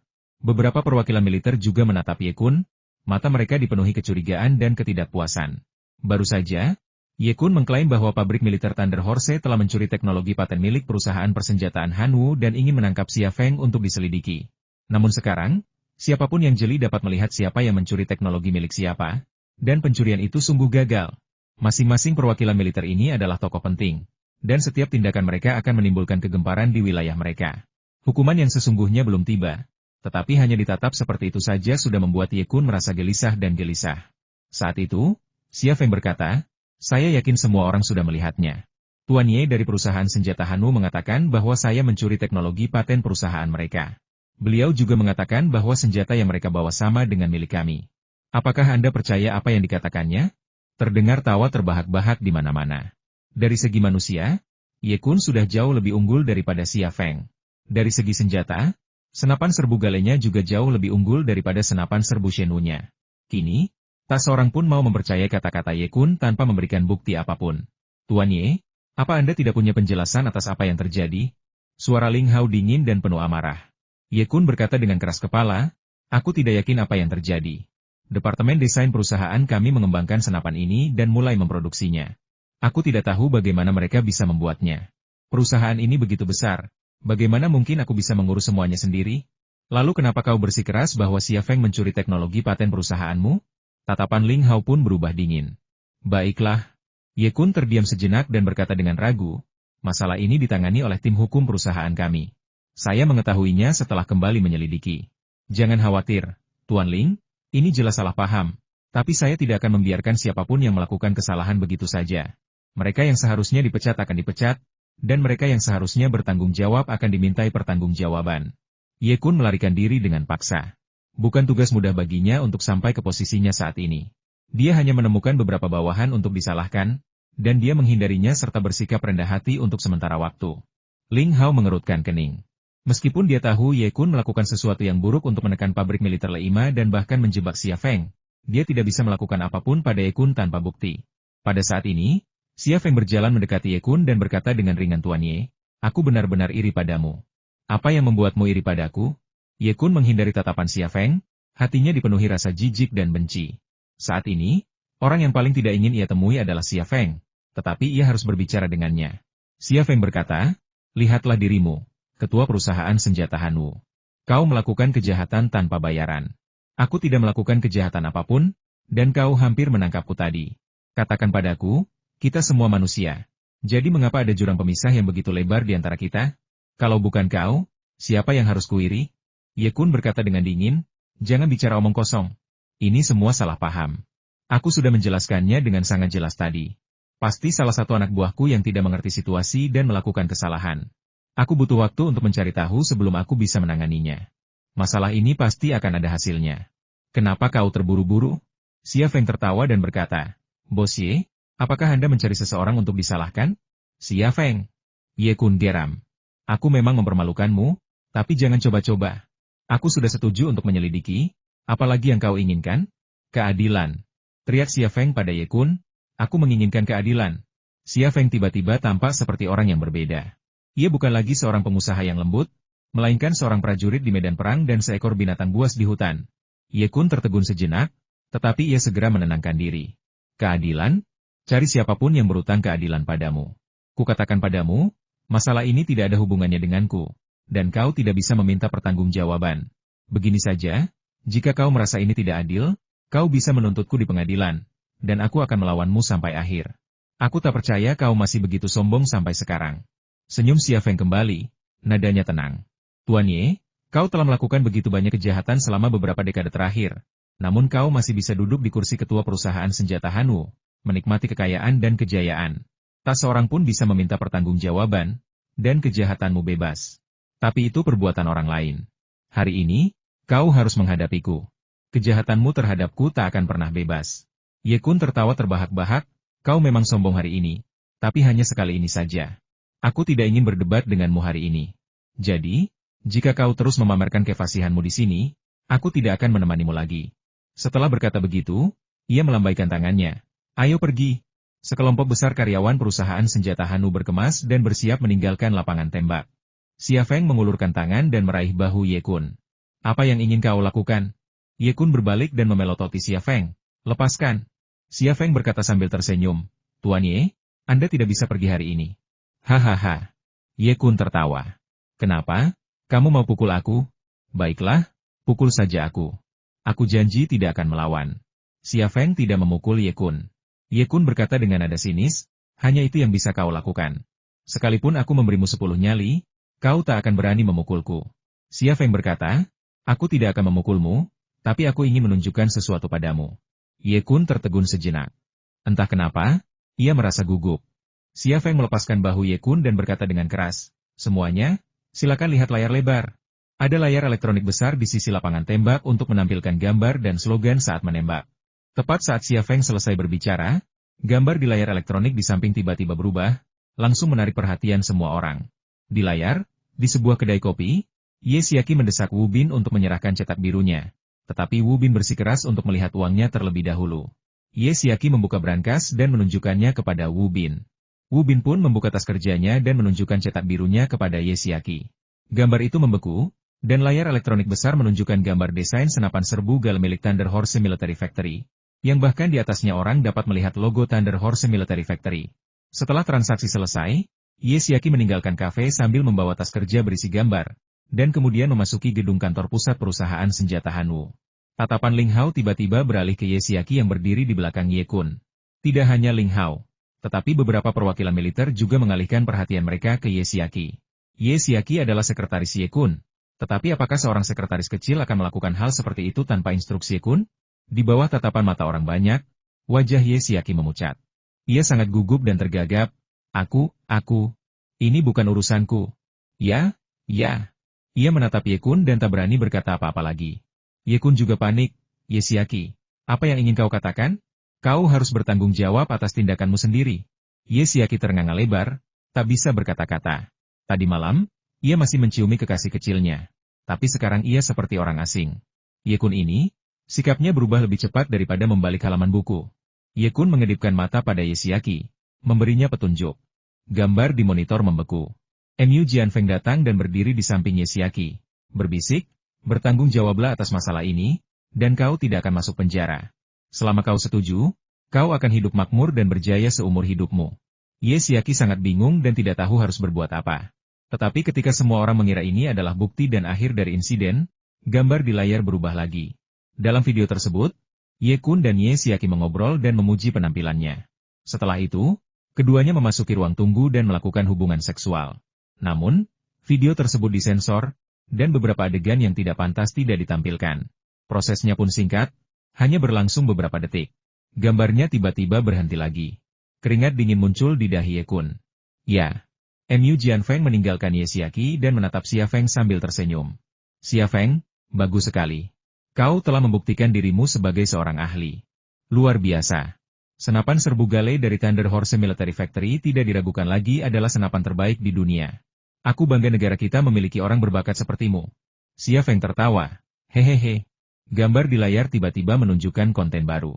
Beberapa perwakilan militer juga menatap Ye Kun, mata mereka dipenuhi kecurigaan dan ketidakpuasan. Baru saja, Ye Kun mengklaim bahwa pabrik militer Thunder Horse telah mencuri teknologi paten milik perusahaan persenjataan Hanwu dan ingin menangkap Xia Feng untuk diselidiki. Namun sekarang, siapapun yang jeli dapat melihat siapa yang mencuri teknologi milik siapa, dan pencurian itu sungguh gagal. Masing-masing perwakilan militer ini adalah tokoh penting, dan setiap tindakan mereka akan menimbulkan kegemparan di wilayah mereka. Hukuman yang sesungguhnya belum tiba, tetapi hanya ditatap seperti itu saja sudah membuat Ye Kun merasa gelisah dan gelisah. Saat itu, Xia Feng berkata, "Saya yakin semua orang sudah melihatnya. Tuan Ye dari perusahaan senjata Hanwu mengatakan bahwa saya mencuri teknologi paten perusahaan mereka. Beliau juga mengatakan bahwa senjata yang mereka bawa sama dengan milik kami. Apakah Anda percaya apa yang dikatakannya?" Terdengar tawa terbahak-bahak di mana-mana. Dari segi manusia, Ye Kun sudah jauh lebih unggul daripada Xia Feng. Dari segi senjata, senapan serbu galenya juga jauh lebih unggul daripada senapan serbu Shenwu-nya. Kini, tak seorang pun mau mempercayai kata-kata Ye Kun tanpa memberikan bukti apapun. "Tuan Ye, apa Anda tidak punya penjelasan atas apa yang terjadi?" Suara Ling Hao dingin dan penuh amarah. Ye Kun berkata dengan keras kepala, "Aku tidak yakin apa yang terjadi. Departemen desain perusahaan kami mengembangkan senapan ini dan mulai memproduksinya. Aku tidak tahu bagaimana mereka bisa membuatnya. Perusahaan ini begitu besar, bagaimana mungkin aku bisa mengurus semuanya sendiri? Lalu kenapa kau bersikeras bahwa Xia Feng mencuri teknologi paten perusahaanmu?" Tatapan Ling Hao pun berubah dingin. "Baiklah." Ye Kun terdiam sejenak dan berkata dengan ragu, "Masalah ini ditangani oleh tim hukum perusahaan kami. Saya mengetahuinya setelah kembali menyelidiki. Jangan khawatir, Tuan Ling. Ini jelas salah paham, tapi saya tidak akan membiarkan siapapun yang melakukan kesalahan begitu saja. Mereka yang seharusnya dipecat akan dipecat, dan mereka yang seharusnya bertanggung jawab akan dimintai pertanggungjawaban." Ye Kun melarikan diri dengan paksa. Bukan tugas mudah baginya untuk sampai ke posisinya saat ini. Dia hanya menemukan beberapa bawahan untuk disalahkan, dan dia menghindarinya serta bersikap rendah hati untuk sementara waktu. Ling Hao mengerutkan kening. Meskipun dia tahu Ye Kun melakukan sesuatu yang buruk untuk menekan pabrik militer Leima dan bahkan menjebak Xia Feng, dia tidak bisa melakukan apapun pada Ye Kun tanpa bukti. Pada saat ini, Xia Feng berjalan mendekati Ye Kun dan berkata dengan ringan, "Tuan Ye, aku benar-benar iri padamu. Apa yang membuatmu iri padaku?" Ye Kun menghindari tatapan Xia Feng, hatinya dipenuhi rasa jijik dan benci. Saat ini, orang yang paling tidak ingin ia temui adalah Xia Feng, tetapi ia harus berbicara dengannya. Xia Feng berkata, "Lihatlah dirimu. Ketua perusahaan senjata Hanwu. Kau melakukan kejahatan tanpa bayaran. Aku tidak melakukan kejahatan apapun, dan kau hampir menangkapku tadi. Katakan padaku, kita semua manusia. Jadi mengapa ada jurang pemisah yang begitu lebar di antara kita? Kalau bukan kau, siapa yang harus kuiri?" Ye Kun berkata dengan dingin, "Jangan bicara omong kosong. Ini semua salah paham. Aku sudah menjelaskannya dengan sangat jelas tadi. Pasti salah satu anak buahku yang tidak mengerti situasi dan melakukan kesalahan. Aku butuh waktu untuk mencari tahu sebelum aku bisa menanganinya. Masalah ini pasti akan ada hasilnya. Kenapa kau terburu-buru?" Xia Feng tertawa dan berkata, "Bos Ye, apakah Anda mencari seseorang untuk disalahkan?" "Xia Feng." Ye Kun geram. "Aku memang mempermalukanmu, tapi jangan coba-coba. Aku sudah setuju untuk menyelidiki, apalagi yang kau inginkan?" "Keadilan." Teriak Xia Feng pada Ye Kun, "Aku menginginkan keadilan." Xia Feng tiba-tiba tampak seperti orang yang berbeda. Ia bukan lagi seorang pengusaha yang lembut, melainkan seorang prajurit di medan perang dan seekor binatang buas di hutan. Ye Kun tertegun sejenak, tetapi ia segera menenangkan diri. "Keadilan? Cari siapapun yang berutang keadilan padamu. Kukatakan padamu, masalah ini tidak ada hubungannya denganku, dan kau tidak bisa meminta pertanggungjawaban. Begini saja, jika kau merasa ini tidak adil, kau bisa menuntutku di pengadilan, dan aku akan melawanmu sampai akhir. Aku tak percaya kau masih begitu sombong sampai sekarang." Senyum Xia Feng kembali, nadanya tenang. "Tuan Ye, Kau telah melakukan begitu banyak kejahatan selama beberapa dekade terakhir. Namun kau masih bisa duduk di kursi ketua perusahaan senjata Hanu, menikmati kekayaan dan kejayaan. Tak seorang pun bisa meminta pertanggungjawaban, dan kejahatanmu bebas. Tapi itu perbuatan orang lain. Hari ini, kau harus menghadapiku. Kejahatanmu terhadapku tak akan pernah bebas. Ye Kun tertawa terbahak-bahak, kau memang sombong hari ini, tapi hanya sekali ini saja. Aku tidak ingin berdebat denganmu hari ini. Jadi, jika kau terus memamerkan kefasihanmu di sini, aku tidak akan menemanimu lagi. Setelah berkata begitu, ia melambaikan tangannya. Ayo pergi. Sekelompok besar karyawan perusahaan senjata Hanu berkemas dan bersiap meninggalkan lapangan tembak. Xia Feng mengulurkan tangan dan meraih bahu Ye Kun. Apa yang ingin kau lakukan? Ye Kun berbalik dan memelototi Xia Feng. Lepaskan. Xia Feng berkata sambil tersenyum. Tuan Ye, Anda tidak bisa pergi hari ini. Hahaha. Ye Kun tertawa. Kenapa? Kamu mau pukul aku? Baiklah, pukul saja aku. Aku janji tidak akan melawan. Xia Feng tidak memukul Ye Kun. Ye Kun berkata dengan nada sinis, hanya itu yang bisa kau lakukan. Sekalipun aku memberimu 10 nyali, kau tak akan berani memukulku. Xia Feng berkata, aku tidak akan memukulmu, tapi aku ingin menunjukkan sesuatu padamu. Ye Kun tertegun sejenak. Entah kenapa, ia merasa gugup. Xia Feng melepaskan bahu Ye Kun dan berkata dengan keras, semuanya, silakan lihat layar lebar. Ada layar elektronik besar di sisi lapangan tembak untuk menampilkan gambar dan slogan saat menembak. Tepat saat Xia Feng selesai berbicara, gambar di layar elektronik di samping tiba-tiba berubah, langsung menarik perhatian semua orang. Di layar, di sebuah kedai kopi, Ye Xiaqi mendesak Wu Bin untuk menyerahkan cetak birunya. Tetapi Wu Bin bersikeras untuk melihat uangnya terlebih dahulu. Ye Xiaqi membuka brankas dan menunjukkannya kepada Wu Bin. Wu Bin pun membuka tas kerjanya dan menunjukkan cetak birunya kepada Ye Xiaqi. Gambar itu membeku, dan layar elektronik besar menunjukkan gambar desain senapan serbu Gal milik Thunder Horse Military Factory, yang bahkan di atasnya orang dapat melihat logo Thunder Horse Military Factory. Setelah transaksi selesai, Ye Xiaqi meninggalkan kafe sambil membawa tas kerja berisi gambar, dan kemudian memasuki gedung kantor pusat perusahaan senjata Hanu. Tatapan Ling Hao tiba-tiba beralih ke Ye Xiaqi yang berdiri di belakang Ye Kun. Tidak hanya Ling Hao, tetapi beberapa perwakilan militer juga mengalihkan perhatian mereka ke Ye Xiaqi. Ye Xiaqi adalah sekretaris Ye Kun. Tetapi apakah seorang sekretaris kecil akan melakukan hal seperti itu tanpa instruksi Ye Kun? Di bawah tatapan mata orang banyak, wajah Ye Xiaqi memucat. Ia sangat gugup dan tergagap. Aku, ini bukan urusanku. Ya. Ia menatap Ye Kun dan tak berani berkata apa-apa lagi. Ye Kun juga panik. Ye Xiaqi, apa yang ingin kau katakan? Kau harus bertanggung jawab atas tindakanmu sendiri. Ye Xiaqi ternganga lebar, tak bisa berkata-kata. Tadi malam, ia masih menciumi kekasih kecilnya. Tapi sekarang ia seperti orang asing. Ye Kun ini, sikapnya berubah lebih cepat daripada membalik halaman buku. Ye Kun mengedipkan mata pada Ye Xiaqi, memberinya petunjuk. Gambar di monitor membeku. Mu Jianfeng datang dan berdiri di samping Ye Xiaqi. Berbisik, bertanggung jawablah atas masalah ini, dan kau tidak akan masuk penjara. Selama kau setuju, kau akan hidup makmur dan berjaya seumur hidupmu. Ye Xiaqi sangat bingung dan tidak tahu harus berbuat apa. Tetapi ketika semua orang mengira ini adalah bukti dan akhir dari insiden, gambar di layar berubah lagi. Dalam video tersebut, Ye Kun dan Ye Xiaqi mengobrol dan memuji penampilannya. Setelah itu, keduanya memasuki ruang tunggu dan melakukan hubungan seksual. Namun, video tersebut disensor, dan beberapa adegan yang tidak pantas tidak ditampilkan. Prosesnya pun singkat, hanya berlangsung beberapa detik. Gambarnya tiba-tiba berhenti lagi. Keringat dingin muncul di dahi Ye Kun. Ya. Mu Jianfeng meninggalkan Ye Xiaqi dan menatap Xia Feng sambil tersenyum. Xia Feng, bagus sekali. Kau telah membuktikan dirimu sebagai seorang ahli. Luar biasa. Senapan serbu Gale dari Thunder Horse Military Factory tidak diragukan lagi adalah senapan terbaik di dunia. Aku bangga negara kita memiliki orang berbakat sepertimu. Xia Feng tertawa. Hehehe. Gambar di layar tiba-tiba menunjukkan konten baru.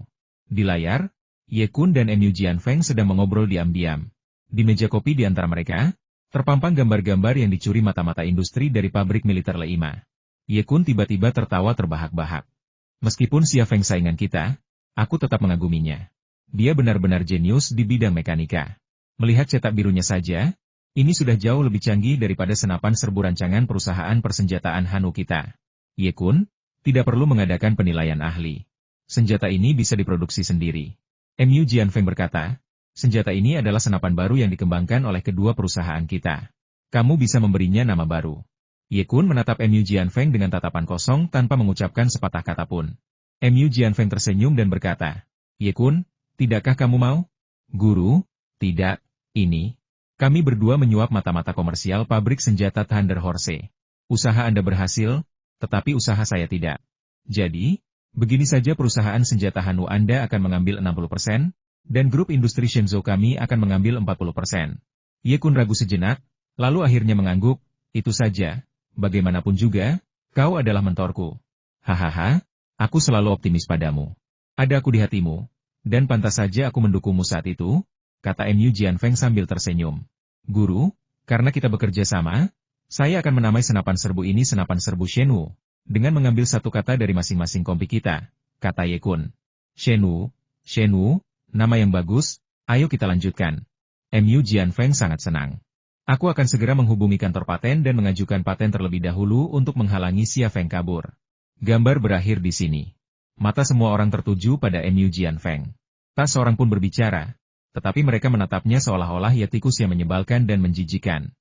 Di layar, Ye Kun dan Mu Jianfeng sedang mengobrol diam-diam. Di meja kopi di antara mereka, terpampang gambar-gambar yang dicuri mata-mata industri dari pabrik militer Leima. Ye Kun tiba-tiba tertawa terbahak-bahak. Meskipun Xia Feng saingan kita, aku tetap mengaguminya. Dia benar-benar jenius di bidang mekanika. Melihat cetak birunya saja, ini sudah jauh lebih canggih daripada senapan serbu rancangan perusahaan persenjataan Hanu kita. Ye Kun, tidak perlu mengadakan penilaian ahli. Senjata ini bisa diproduksi sendiri. Mu Jianfeng berkata, senjata ini adalah senapan baru yang dikembangkan oleh kedua perusahaan kita. Kamu bisa memberinya nama baru. Ye Kun menatap Mu Jianfeng dengan tatapan kosong tanpa mengucapkan sepatah kata pun. Mu Jianfeng tersenyum dan berkata, Ye Kun, tidakkah kamu mau? Guru, tidak, ini. Kami berdua menyuap mata-mata komersial pabrik senjata Thunder Horse. Usaha Anda berhasil, tetapi usaha saya tidak. Jadi, begini saja perusahaan senjata Hanu Anda akan mengambil 60%, dan grup industri Shenzhou kami akan mengambil 40%. Ye Kun ragu sejenak, lalu akhirnya mengangguk, itu saja. Bagaimanapun juga, kau adalah mentorku. Hahaha, aku selalu optimis padamu. Ada aku di hatimu, dan pantas saja aku mendukungmu saat itu, kata Mu Jianfeng sambil tersenyum. Guru, karena kita bekerja sama, saya akan menamai senapan serbu ini senapan serbu Shenwu, dengan mengambil satu kata dari masing-masing kompi kita, kata Ye Kun. Shenwu, nama yang bagus, ayo kita lanjutkan. Mu Jianfeng sangat senang. Aku akan segera menghubungi kantor paten dan mengajukan paten terlebih dahulu untuk menghalangi Xia Feng kabur. Gambar berakhir di sini. Mata semua orang tertuju pada Mu Jianfeng. Tak seorang pun berbicara, tetapi mereka menatapnya seolah-olah ia tikus yang menyebalkan dan menjijikan.